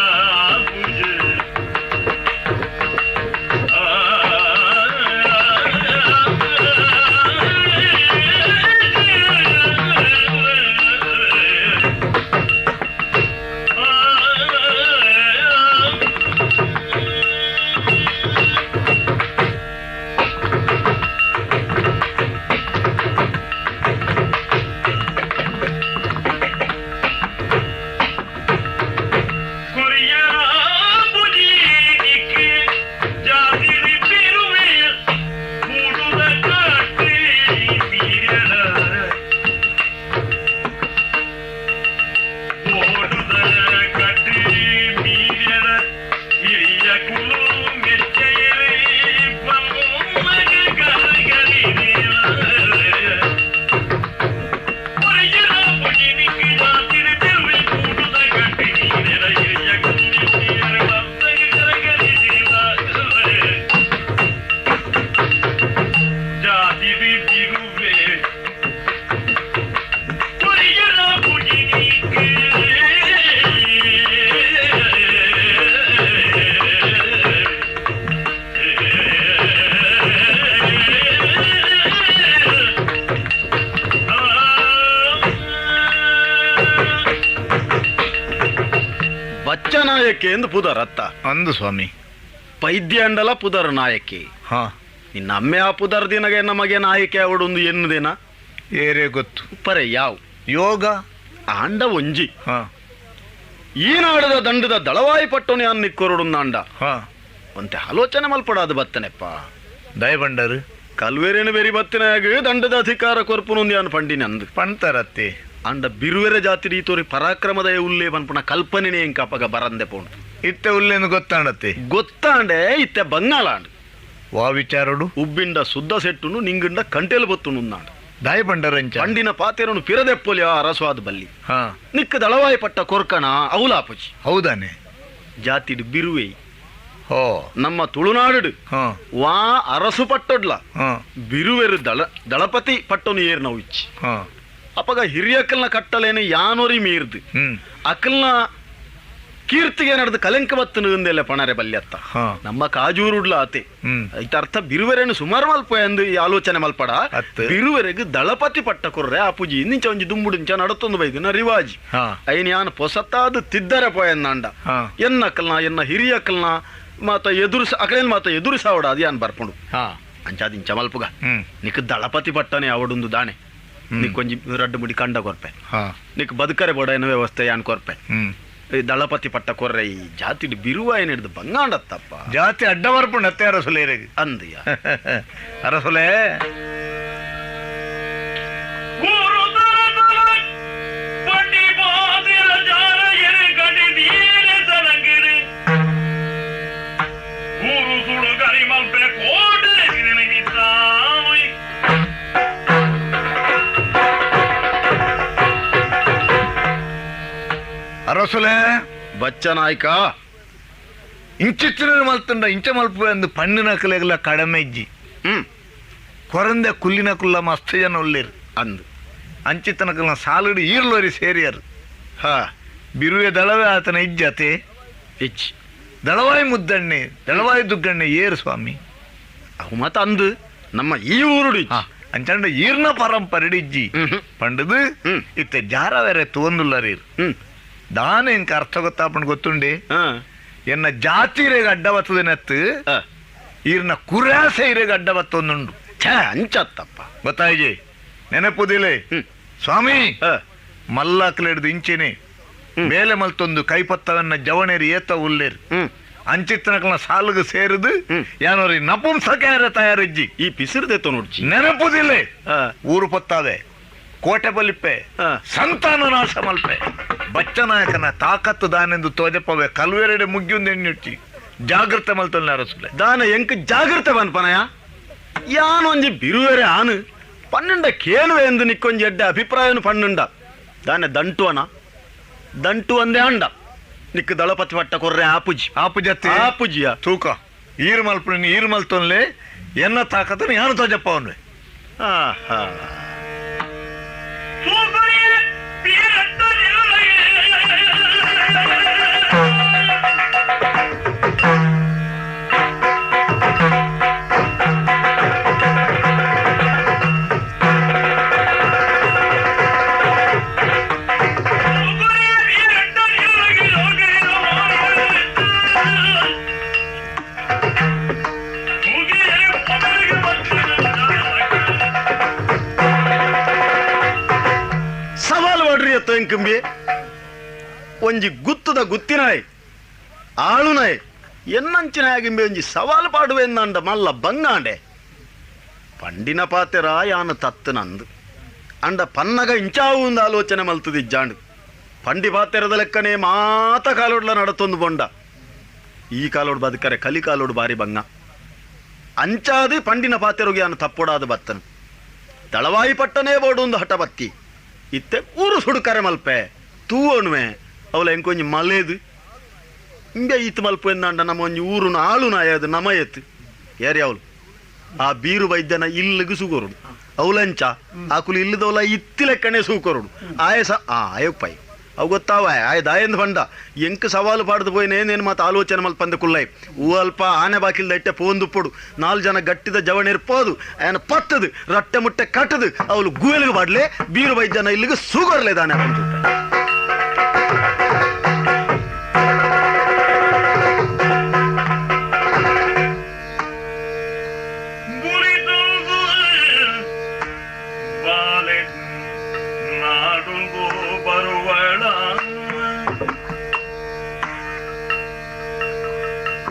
ಬುಜಿ ಕೊರಿಯರ ಬುಜಿ ನಿಕ್ಕಿ ಜಾತಿರಿ ಬಿರುವೆ ಮೂಡುದ ಕಟ್ಟಿ ಮೀರಡ ಓಡುದ ಕಟ್ಟಿ ಮೀರಡ ಹಿರಿಯ ಕುಲು ಮೆಚ್ಚೆಯರೆ ಬೊಮ್ಮಗ ಗರಗರಿದಿರ ಕೊರಿಯರ ಬುಜಿ ನಿಕ್ಕಿ ಜಾತಿರಿ ಬಿರುವೆ ಮೂಡುದ ಕಟ್ಟಿ ಮೀರಡ ಹಿರಿಯ ಕುಲು ಮೆಚ್ಚೆಯರೆ ಬೊಮ್ಮಗ ಗರಗರಿದಿರ ಜಾತಿರಿ ಬಿರುವೆ ಕೊರಿಯರ ಬುಜಿ ನಿಕ್ಕಿ ಬಚ್ಚ ನಾಯಕೆ ಎಂದು ಪುದರ್ ಅತ್ತ ಅಂದು ಸ್ವಾಮಿ ಪೈದ್ಯ ಅಂಡಲ ಪುದರ್ ನಾಯಕಿ ಹಾ ನಿನ್ನ ಅಮ್ಮೆ ಆ ಪುದರ್ ದಿನಗೆ ನಮಗೆ ನಾಯಕೆ ಅವಡೊಂದು ಎನ್ನು ದಿನ ಏರೇ ಗೊತ್ತು ಪರೆ ಯಾವ್ ಯೋಗ ಆಂಡ ಒಂಜಿ ಹಾ ಈ ನಾಡದ ದಂಡದ ದಳವಾಯಿ ಪಟ್ಟೋನೆ ಅನ್ನಿಕ್ಕೊರಡುಂದಾಂಡ ಹಾ ಒಂತೆ ಆಲೋಚನೆ ಮಲ್ಪಡಾದು ಬತ್ತನೆಪ್ಪ ದಯಬಂಡರು ಕಲ್ವೇರೇನು ಬೇರಿ ಬತ್ತಿನಾಗ ದಂಡದ ಅಧಿಕಾರ ಕೊರ್ಪುನೊಂದಿ ಅನ್ ಪಂಡಿನ ಅಂದು ಪಣ್ತರತ್ತೆ ಅಂಡ ಬಿರುವೆರೆ ಜಾತಿ ರೀತೋರಿ ಪರಾಕ್ರಮದ ಉಲ್ಲೇ ಪನ್ಪುನ ಕಲ್ಪನೆ ಎಂಕಪಗ ಬರಂದೆ ಪೋಂಡು ಇತ್ತೆ ಉಲ್ಲೇನು ಗೊತ್ತಾಂಡತ್ತೆ ಗೊತ್ತಾಂಡೆ ಇತ್ತೆ ಬಂಗಾಳಾಂಡ್ ವಾ ವಿಚಾರಡು ಉಬ್ಬಿಂಡ ಸುದ್ದ ಸೆಟ್ಟುನು ನಿಂಗಿಂಡ ಕಂಟೆಲು ಬತ್ತುನುಂದಾಂಡ ದಯಬಂಡರಂಚ ಪಂಡಿನ ಪಾತೆರನು ಪಿರದೆಪ್ಪೊಲಿ ಆ ಅರಸ್ವಾದ ಬಲ್ಲಿ ಹಾ ನಿಕ್ಕ ದಳವಾಯಿ ಪಟ್ಟ ಕೊರ್ಕಣ ಅವಲಾಪುಜಿ ಹೌದಾನೆ ಜಾತಿಡ್ ಬಿರುವೆ ಹೋ ನಮ್ಮ ತುಳುನಾಡು ಹಾ ವಾ ಅರಸು ಪಟ್ಟೊಡ್ಲ ಹಾ ಬಿರುವೆರು ದಳಪತಿ ಪಟ್ಟನು ಏರ್ ನಾವು ಇಚ್ಚಿ ಹಾ ಅಪ್ಪಗ ಹಿರಿಯಕ್ಕಲ್ನ ಕಟ್ಟಲೇನು ಯಾನೋರಿ ಮೀರ್ದು ಹ್ಮ್ ಅಕ್ಕಲ್ನ ಕೀರ್ತಿಗೆ ನಡೆದು ಕಲೆಂಕ ಬತ್ತನು ಎಂದೆಲ್ಲ ಪಣರೆ ಬಲ್ಯತ್ತ ಹಾ ನಮ್ಮ ಕಾಜೂರುಡ್ಲ ಆತೆ ಹ್ಮ್ ಐತರ್ಥ ಬಿರುವೆರೇನು ಸುಮಾರು ಮಲ್ಪ ಎಂದು ಈ ಆಲೋಚನೆ ಮಲ್ಪಡ ಅತ್ತೆ. ಬಿರುವೆರೆಗೆ ದಳಪತಿ ಪಟ್ಟ ಕೊರ್ರೆ ಆಪುಜಿ ಇಂಚ ಒಂಜಿ ದುಂಬುಡಿಂಚ ನಡತೊಂದು ಬೈದಿನ ರಿವಾಜಿ ಹಾ ಐನ್ ಯಾನ್ ಪೊಸತ್ತಾದ ತಿದ್ದರೆ ಪೋಯನ್ನಾಂಡ ಹಾ ಎನ್ನಕ್ಕಲ್ನ ಎನ್ನ ಹಿರಿಯಕ್ಕಲ್ನ ಮಾತ ಎದುರು ಅಕಲೇನ್ ಮಾತ ಎದುರು ಸಾವಡ ಅದು ಯಾನ್ ಬರ್ಪುಂಡು ಹಾ ಅಂಚಾದಿಂಚ ಮಲ್ಪುಗ ಹ್ಮ್ ನಿಕ್ ದಳಪತಿ ಪಟ್ಟನೆ ಅವಡುಂದು ದಾಣೆ ನಿಕ್ ಕೊಂಚಿ ರಡ್ಡು ಮುಡಿ ಕಂಡ ಕೊರ್ಪೆ ಹಾ ನಿಕ್ ಬದುಕರೆ ಬೋಡ ಏನೋ ವ್ಯವಸ್ಥೆ ಯಾನ್ ಕೊರ್ಪೆ ಹ್ಮ್ ಈ ದಳಪತಿ ಪಟ್ಟ ಕೊರ್ರೆ ಈ ಜಾತಿ ಬಿರುವ ಏನ್ ಹಿಡ್ದು ಬಂಗಾಂಡತ್ತಪ್ಪ ಜಾತಿ ಅಡ್ಡ ಬರ್ಪುಂಡತ್ತೆ ಅರಸುಲೇರಿಗೆ ಅಂದಯ್ಯ ಅರಸುಲೇ ಊರು ತರತಲ ಪಟ್ಟಿ ಬಾದಿರ ಜಾರ ಎರೆ ಗಡಿ ನೀರೆ ತರಂಗಿರಿ ಊರು ಸುಡು ಗರಿ ಮಲ್ಪೆ ಕೋಟೆ ನಿಮಿತ್ತಾವಿ ಅರಸುಲೇ ಬಚ್ಚ ನಾಯ್ಕ ಇಂಚಿತ್ತಿನ ಮಲ್ತಂಡ ಇಂಚ ಮಲ್ಪ ಅಂದು ಪಣ್ಣಿನ ಕಲೆಗಲ ಕಡಿಮೆ ಇಜ್ಜಿ ಹ್ಮ್ ಕೊರಂದೆ ಕುಲ್ಲಿನ ಕುಲ್ಲ ಮಸ್ತ್ ಜನ ಒಳ್ಳೆರು ಅಂದು ಅಂಚಿತನಕಲ್ನ ಸಾಲುಡು ಈರ್ಲೋರಿ ಸೇರಿಯರು ಹಾ ಬಿರುವೆ ದಳವೇ ಆತನ ಇಜ್ಜತೆ ಇಚ್ಚಿ ದಳವಾಯಿ ಮುದ್ದಣ್ಣೆ ದಳವಾಯಿ ದುಗ್ಗಣ್ಣೆ ಏರು ಸ್ವಾಮಿ ಅವು ಮತ ಅಂದು ನಮ್ಮ ಈ ಊರುಡು ಅಂಚಂಡ ಈರ್ನ ಪರಂಪರೆ ಇಜ್ಜಿ ಪಂಡದು ಇತ್ತೆ ಜಾರ ಬೇರೆ ತೋಂದುಲ್ಲರೀರ್ ದಾನ ಎಂಕ ಅರ್ಥ ಗೊತ್ತಾಪಣ್ ಗೊತ್ತುಂಡೆ ಎನ್ನ ಜಾತಿರೇಗ ಅಡ್ಡ ಬತ್ತದನೆತ್ತು ಈರ್ನ ಕುರ್ಯಾಸೈರೇಗ ಅಡ್ಡ ಬತ್ತೊಂದುಂಡು ಛೇ ಅಂಚತ್ತಪ್ಪ ಗೊತ್ತಾಯ್ಜಿ ನೆನಪುದಿಲೆ ಸ್ವಾಮಿ ಮಲ್ಲಾಕ್ಲೆಡ್ದು ಇಂಚೆನೆ ಮೇಲೆ ಮಲ್ತೊಂದು ಕೈಪತ್ತವನ್ನ ಜವಣೇರಿ ಏತ ಉಲ್ಲೇರು ಅಂಚಿತ್ತನಕಲ್ನ ಸಾಲುಗು ಸೇರಿದು ಯಾನೋರಿ ನಪುಂಸಕ ತಯಾರಿಜ್ಜಿ ಈ ಪಿಸಿರ್ದೆತ್ತೋ ನೋಡ್ಚಿ ನೆನಪುದಿಲೆ ಊರು ಪತ್ತಾವೆ ಕೋಟೆ ಬಲಿಪ್ಪೆ ಸಂತಾನ ನಾಶ ಮಲ್ಪೆ ಬಚ್ಚನಾಯಕನ ತಾಕತ್ತು ದಾನೆಂದು ತೋಜಪ್ಪವೆ ಕಲ್ವೆರಡೆ ಮುಗ್ಗಿಯೊಂದು ಎಣ್ಣುಚ್ಚಿ ಜಾಗ್ರತೆ ಮಲ್ತೊಲ್ಲೆ ಅರಸುಲೆ ದಾನ ಎಂಕ್ ಜಾಗ್ರತೆ ಬನ್ಪನಯ ಯಾನೊಂಜಿ ಬಿರುವೆರೆ ಆನು ಪನ್ನೆಂಡ ಕೇಳುವೆ ಎಂದು ನಿಕ್ಕೊಂಜಿ ಎಡ್ಡೆ ಅಭಿಪ್ರಾಯನು ಪನ್ನುಂಡ ದಾನೆ ದಂಟು ಅಂದೆ ಅಂಡ ನಿಕ್ಕು ದಳಪತಿ ಪಟ್ಟ ಕೊರ್ರೆ ಆಪುಜತ್ತೆ ಆಪುಜಿಯ ತೂಕ ಈರು ಮಲ್ಪು ಈರು ಮಲ್ತೊನ್ಲೆ ಎನ್ನ ತಾಕತ್ತನು ಯಾನು ತೋಜಪ್ಪ ಅವನ್ವೆ ಆಹಾ ಸೂಪರಿಯ ಪೀರಟ್ಟ ಎಂಕಂಬಿ ಒಂಜಿ ಗುತ್ತದ ಗುತ್ತಿನಾಯ್ ಆಳುನಾಯ್ ಎನ್ನಂಚಿನಾಯಗಿಂಬೆ ಒಂಜಿ ಸವಾಲು ಪಾಡುವೆ ಎಂದಂಡ ಮಲ್ಲ ಬಂಗಾಂಡೆ ಪಂಡಿನ ಪಾತೆರ ಯಾನು ತತ್ತು ನಂದು ಅಂಡ ಪನ್ನಗ ಇಂಚಾವುಂದು ಆಲೋಚನೆ ಮಲ್ತದಿಜ್ಜಾಂಡು ಪಂಡಿ ಪಾತೆರದ ಲೆಕ್ಕನೆ ಮಾತ ಕಾಲೋಡ್ಲ ನಡತೊಂದು ಬೊಂಡ ಈ ಕಾಲೋಡು ಬದುಕರೆ ಕಲಿ ಕಾಲೋಡು ಬಾರಿ ಬಂಗ ಅಂಚಾದಿ ಪಂಡಿನ ಪಾತೆರೋಗಿ ಯಾನು ತಪ್ಪೊಡಾದ ಬತ್ತನು ದಳವಾಯಿ ಪಟ್ಟನೇ ಬೋಡೊಂದು ಹಠ ಬತ್ತಿ ಇತ್ತೆ ಊರು ಸುಡುಕರೆ ಮಲ್ಪೆ ತೂವಣುವೆ ಅವಳ ಎಂಕೊಂಜಿ ಮಲೇದು ಹಿಂಗೆ ಇತ್ತು ಮಲ್ಪು ಎಂದಂಡ ನಮ್ಮ ಒಂಜಿ ಊರುನ ಆಳುನ ಆಯದು ನಮ ಎತ್ತು ಯಾರಿ ಅವಳು ಆ ಬೀರು ವೈದ್ಯನ ಇಲ್ಲಿಗೂ ಸೂಕೋರುಡು ಅವಲಂಚ ಆಕುಲು ಇಲ್ಲದವಳ ಇತ್ತಿ ಲೆಕ್ಕನೆ ಸೂಕೋರುಡು ಆಯಸ ಆಯಪ್ಪೈ ಅವು ಗೊತ್ತಾವ ಆಯ್ದಾಯಂದು ಬಂಡ ಎಂಕ್ ಸವಾಲು ಪಾಡ್ದು ಪೋಯಿನೇನೇನು ಮಾತು ಆಲೋಚನೆ ಮಲ್ಪಂದ ಕುಲ್ಲೈ ಹೂ ಅಲ್ಪ ಆನೆ ಬಾಕಿಲ್ದ ಇಟ್ಟೆ ಪೋಂದುಪ್ಪಡು 4 ಜನ ಗಟ್ಟಿದ ಜವಣ ಇರ್ಪೋದು ಆಯನ ಪತ್ತದು ರಟ್ಟೆ ಮುಟ್ಟೆ ಕಟ್ಟದು ಅವಳು ಗೂಯಲ್ಗೆ ಬಾಡ್ಲೆ ಬೀರು ವೈದ್ಯನ ಇಲ್ಲಿಗೆ ಸೂಗೋರ್ಲೆ ದಾನೆ ಬಂದು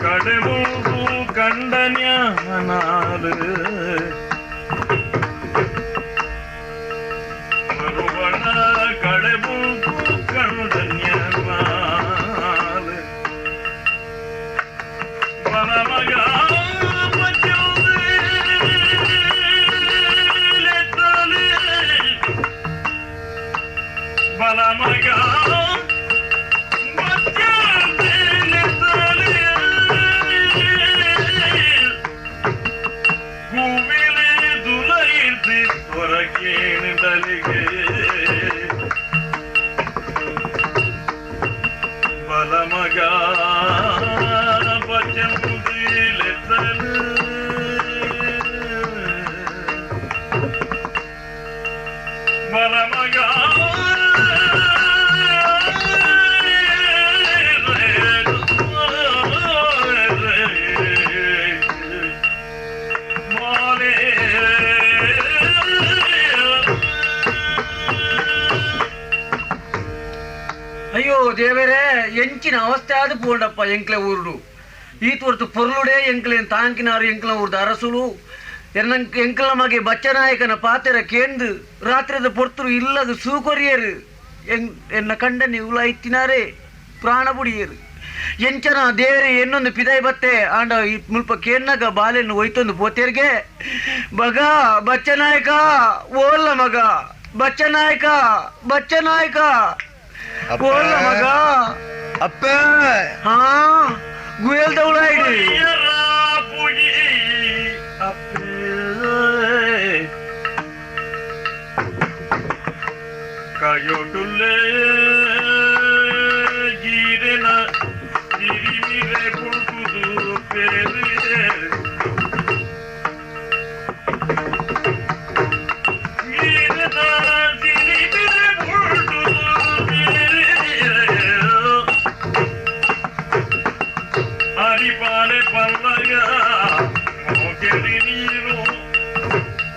ಕಡೆಮೂಗು ಕಂಡನ್ಯಾನಾಲು ಬರುವಣ ಕಡೆಮೂಗು ಕಂಡನ್ಯಾನಾಲು ಬರಮಗ ಬಲಮಗ ಬಲಮಗ ಬಚ್ಚಂದಿಲೆತ್ತಲು ಬಲಮಗ ಅಯ್ಯೋ ದೇವರೇ ಎಂಚಿನ ಅವಸ್ಥೆ ಆದ ಪೋಂಡಪ್ಪ ಎಂಕ್ಲೆ ಊರುಡು ಈ ತೋರ್ತು ಪೊರ್ಲುಡೆ ಎಂಕ್ಲೆ ತಾಂಕಿನಾರು ಎಂಕ್ಲ ಊರ್ದು ಅರಸುಲು ಎಂಕ್ಲ ಮಗೆ ಬಚ್ಚನಾಯಕನ ಪಾತೆರ ಕೇಂದು ರಾತ್ರಿದ ಪೊರ್ತರು ಇಲ್ಲದು ಸೂಕೊರಿಯರು ಎನ್ನ ಕಂಡನಿ ಉಲಾಯ್ತಿನಾರೇ ಪ್ರಾಣ ಬುಡಿಯರು ಎಂಚನ ದೇವರೇ ಎನ್ನೊಂದು ಪಿದಾಯಿ ಬತ್ತೆ ಆಂಡ ಈ ಮುಲ್ಪ ಕೇನ್ನಗ ಬಾಲೆನ್ನು ಒಯ್ತೊಂದು ಪೋತೆರ್ಗೆ ಮಗ ಬಚ್ಚನಾಯಕ ಓಲ್ಲ ಮಗ ಬಚ್ಚನಾಯಕ ಬಚ್ಚನಾಯಕ ಓಲ್ಲ ಮಗ ಅಪ್ಪ ಹಾ ಗುಯಲ್ ದೌಳಾಯ್ಡಿ ಕಾಯೋಟುಲ್ಲೇ ಗೀರೆನ ಸಿರಿಮಿರೆ ಪುಡುದು ಪೇರೆ ಗೀರೆನ ಸಿರಿಮಿರೆ ಪುಡುದು ಪೇರೆ ಹರಿಪಾಲೆ ಪಲ್ಲಗ ಹೋಗೆರಿ ನೀರು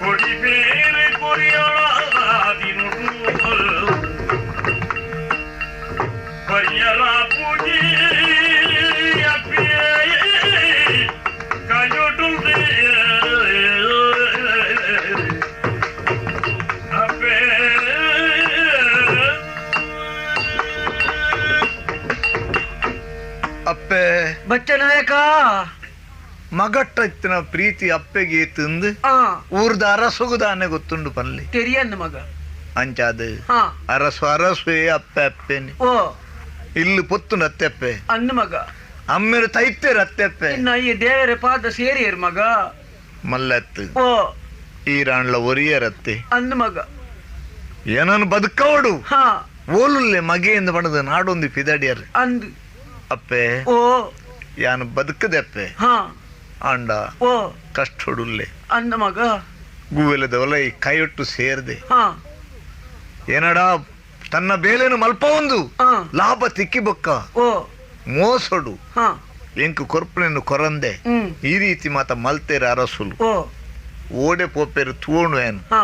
ಕೊಡಿ ಬೇರೆ ಕೊರಿಯಾದಿನು ಪರಿಯರ ಪೂಜಿ ಕಾಯೋಟು ಅಪ್ಪೆ ಬಚ್ಚನಾಯಕ ಮಗಟ್ಟ ಇತ್ತಿನ ಪ್ರೀತಿ ಅಪ್ಪೆಗೆ ತಿಂದು ಆ ಊರ್ದ ಅರಸುಗುದಾನೆ ಗೊತ್ತುಂಡು ಪನ್ಲಿ ತೆರಿಯಂದು ಮಗ ಅಂಚಾದ ಹಾ ಅರಸು ಅರಸು ಅಪ್ಪೆ ಅಪ್ಪೆನೆ ಓ ಇಲ್ಲಿ ಪೊತ್ತು ನತ್ತೆಪ್ಪೆ ಅಂದು ಮಗ ಅಮ್ಮೆರು ತೈತೆ ರತ್ತೆಪ್ಪೆ ಇನ್ನ ಈ ದೇವರ ಪಾದ ಸೇರಿಯರ್ ಮಗ ಮಲ್ಲತ್ತು ಓ ಈರಾಣ್ಲ ಒರಿಯರತ್ತೆ ಅಂದು ಮಗ ಏನನ್ನು ಬದುಕವಡು ಹಾ ಓಲುಲ್ಲೆ ಮಗೆಯಿಂದ ಬಣದು ನಾಡೊಂದು ಪಿದಡಿಯರ್ ಅಂದು ಅಪ್ಪೆ ಓ ಯಾನು ಬದುಕದೆಪ್ಪೆ ಹಾ ಆಂಡ ಓ ಕಷ್ಟೊಡುಲ್ಲೆ ಅಂದ ಮಗ ಗೂವೆಲದ ಒಲೈ ಕೈಯೊಟ್ಟು ಸೇರ್ದೆ ಹಾ ಏನಡ ತನ್ನ ಬೇಲೆನು ಮಲ್ಪ ಒಂದು ಹಾ ಲಾಭ ತಿಕ್ಕಿ ಬೊಕ್ಕ ಓ ಮೋಸಡು ಹಾ ಎಂಕು ಕೊರ್ಪುಳೆನು ಕೊರಂದೆ ಈ ರೀತಿ ಮಾತ ಮಲ್ತೇರ ಅರಸುಲು ಓ ಓಡೆ ಪೋಪೇರು ತೂಣು ಏನು ಹಾ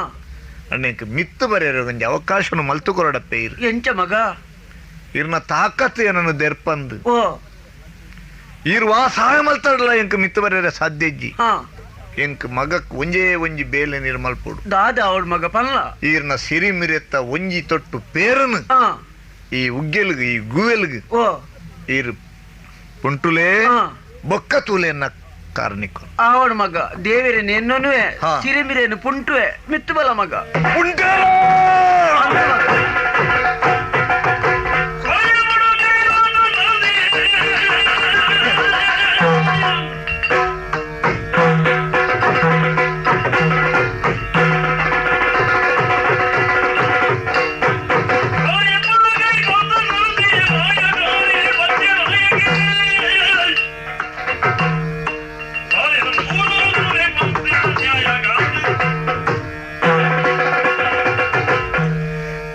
ಅಣ್ಣೆಂಕ್ ಮಿತ್ತು ಬರೆಯರು ಒಂಜಿ ಅವಕಾಶನು ಮಲ್ತು ಕೊರಡಪ್ಪೆ ಇರು ಎಂಚ ಮಗ ಇರ್ನ ತಾಕತ್ತು ಏನನ್ನು ದೆರ್ಪಂದು ಓ ಇರುವ ಸಹಾಯ ಮಲ್ತಾಡಲ್ಲ ಎಂಕ್ ಮಿತ್ತು ಬರೆಯರ ಸಾಧ್ಯ ಇಜ್ಜಿ ಹಾ ಎಂಕ್ ಮಗಕ್ ಒಂಜೇ ಒಂಜಿ ಬೇಲೆ ನೀರು ಮಲ್ಪೊಡು ದಾದ ಅವಳ ಮಗ ಪಲ್ಲ ಈರ್ನ ಸಿರಿ ಮಿರೆತ್ತ ಒಂಜಿ ತೊಟ್ಟು ಪೇರನು ಹಾ ಈ ಉಗ್ಗೆಲ್ಗು ಈ ಗುವೆಲ್ಗು ಓ ಈರು ಪುಂಟುಲೇ ಹಾ ಬೊಕ್ಕ ತೂಲೆ ಎನ್ನ ಕಾರಣಿಕ ಅವಳ ಮಗ ದೇವರ ನೆನ್ನನುವೆ ಹಾ. ಸಿರಿಮಿರೇನು ಪುಂಟುವೆ ಮಿತ್ತು ಬಲ ಮಗ ಅಂದ ಮಗ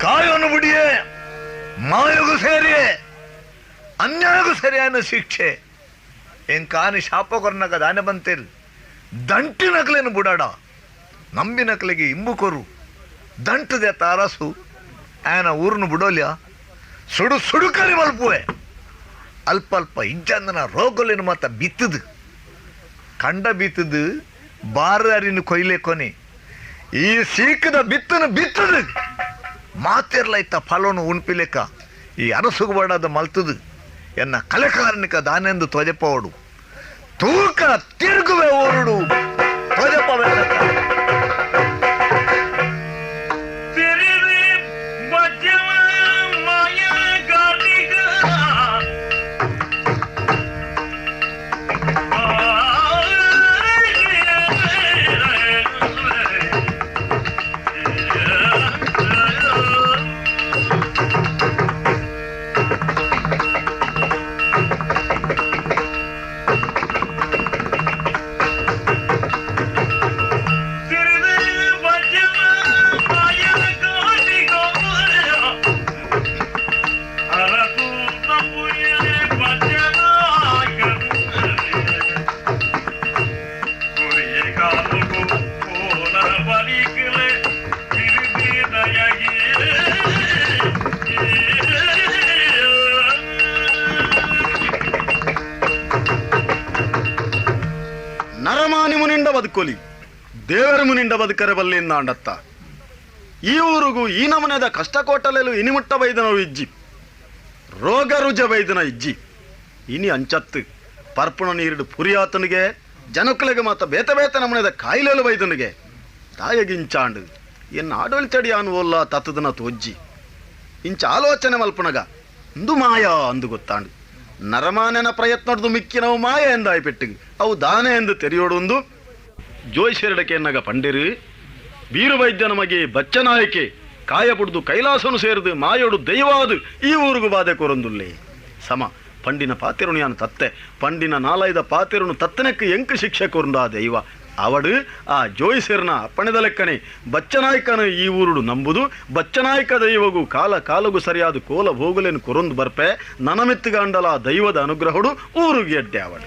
ಕಾಯೋನು ಬಿಡಿಯೇ ಮಾಯಗೂ ಸೇರಿಯೇ ಅನ್ಯಾಯಗೂ ಸರಿಯಾದ ಶಿಕ್ಷೆ ಎಂಕಾನಿ ಶಾಪ ಕೊರ್ನಗ ದಾನೆ ಬಂತೇಲ್ ದಂಟಿ ನಕಲೇನು ಬುಡಾಡ ನಂಬಿ ನಕಲಿಗೆ ಇಂಬು ಕೊರು ದಂಟದೆ ತಾರಸು ಆಯನ ಊರ್ನು ಬಿಡೋಲ್ಯ ಸುಡು ಸುಡುಕರಿ ಮಲ್ಪುವೆ ಅಲ್ಪ ಅಲ್ಪ ಇಜ್ಜಂದನ ರೋಗಲೇನು ಮಾತ ಬಿತ್ತದು ಕಂಡ ಬಿತ್ತದು ಬಾರರಿನ ಕೊಯ್ಲೆ ಕೊನೆ ಈ ಸೀಕದ ಬಿತ್ತನು ಬಿತ್ತದು ಮಾತಿರ್ಲೈತ ಫಲವನ್ನು ಉಣ್ಪಿಲೆಕ್ಕ ಈ ಅರಸುಗು ಬಡದ ಮಲ್ತದು ಎನ್ನ ಕಲೆಕಾರಣಿಕ ದಾನೆಂದು ತ್ವಜಪವಡು ತೂಕ ತಿರುಗುವೆ ಓರುಡು ತ್ವಜಪವೆ ನರಮಾನಿ ಮುನಿಂಡ ಬದುಕೊಲಿ ದೇವರ ಮುನಿಂಡ ಬದುಕರೆ ಬಲ್ಲಿಂದ ಅಂಡತ್ತ ಈ ಊರಿಗೂ ಈ ನಮನೆದ ಕಷ್ಟ ಕೋಟಲೆಲು ಇನಿಮುಟ್ಟ ಬೈದನವು ಇಜ್ಜಿ ರೋಗ ರುಜ ಬೈದನ ಇಜ್ಜಿ ಇನಿ ಅಂಚತ್ತು ಪರ್ಪುಣ ನೀರಿಡು ಪುರಿಯಾತನಿಗೆ ಜನಕ್ಕಳಿಗೆ ಮಾತ ಬೇತ ಬೇತ ನಮನೆದ ಕಾಯಿಲೆಲು ಬೈದನಿಗೆ ತಾಯಗಿಂಚಾಂಡು ಎನ್ನ ಆಡಳಿತಡಿ ಅನುವಲ್ಲ ತತ್ತದನ ತೋಜ್ಜಿ ಇಂಚ ಆಲೋಚನೆ ಮಲ್ಪನಗ ಇಂದು ಮಾಯ ಅಂದು ಗೊತ್ತಾಂಡು ನರಮಾನೆನ ಪ್ರಯತ್ನಡ್ದು ಮಿಕ್ಕಿನವು ಮಾಯ ಎಂದಾಯಿ ಪೆಟ್ಟಿಗೆ ಅವು ದಾನೆ ಎಂದು ತೆರೆಯೋಡೊಂದು ಜೋಯಿಸೆರಡಕ್ಕೆ ಎನ್ನಗ ಪಂಡಿರು ಬೀರು ವೈದ್ಯ ನಮಗೆ ಬಚ್ಚನಾಯಕೆ ಕಾಯಬುಡ್ದು ಕೈಲಾಸನು ಸೇರಿದು ಮಾಯೋಡು ದೈವಾದು ಈ ಊರುಗು ಬಾಧೆ ಕೊರೊಂದುಲ್ಲೆ ಸಮ ಪಂಡಿನ ಪಾತಿರುಣಿಯಾನು ತತ್ತೆ ಪಂಡಿನ ನಾಲೈದ ಪಾತಿರುಣು ತತ್ತನಕ್ಕೆ ಎಂಕು ಶಿಕ್ಷೆ ಕೊರಂದ ದೈವ ಅವಡು ಆ ಜೋಯಿಸೇರ್ನ ಅಪ್ಪಣೆದ ಲೆಕ್ಕನೆ ಬಚ್ಚನಾಯ್ಕನ ಈ ಊರುಡು ನಂಬುದು ಬಚ್ಚನಾಯ್ಕ ದೈವಗೂ ಕಾಲಗೂ ಸರಿಯಾದ ಕೋಲ ಹೋಗಲೇನು ಕೊರೊಂದು ಬರ್ಪೆ ನನಮೆತ್ತುಗಂಡಲ ದೈವದ ಅನುಗ್ರಹಡು ಊರುಗೆ ಅಡ್ಡೆ ಅವಡು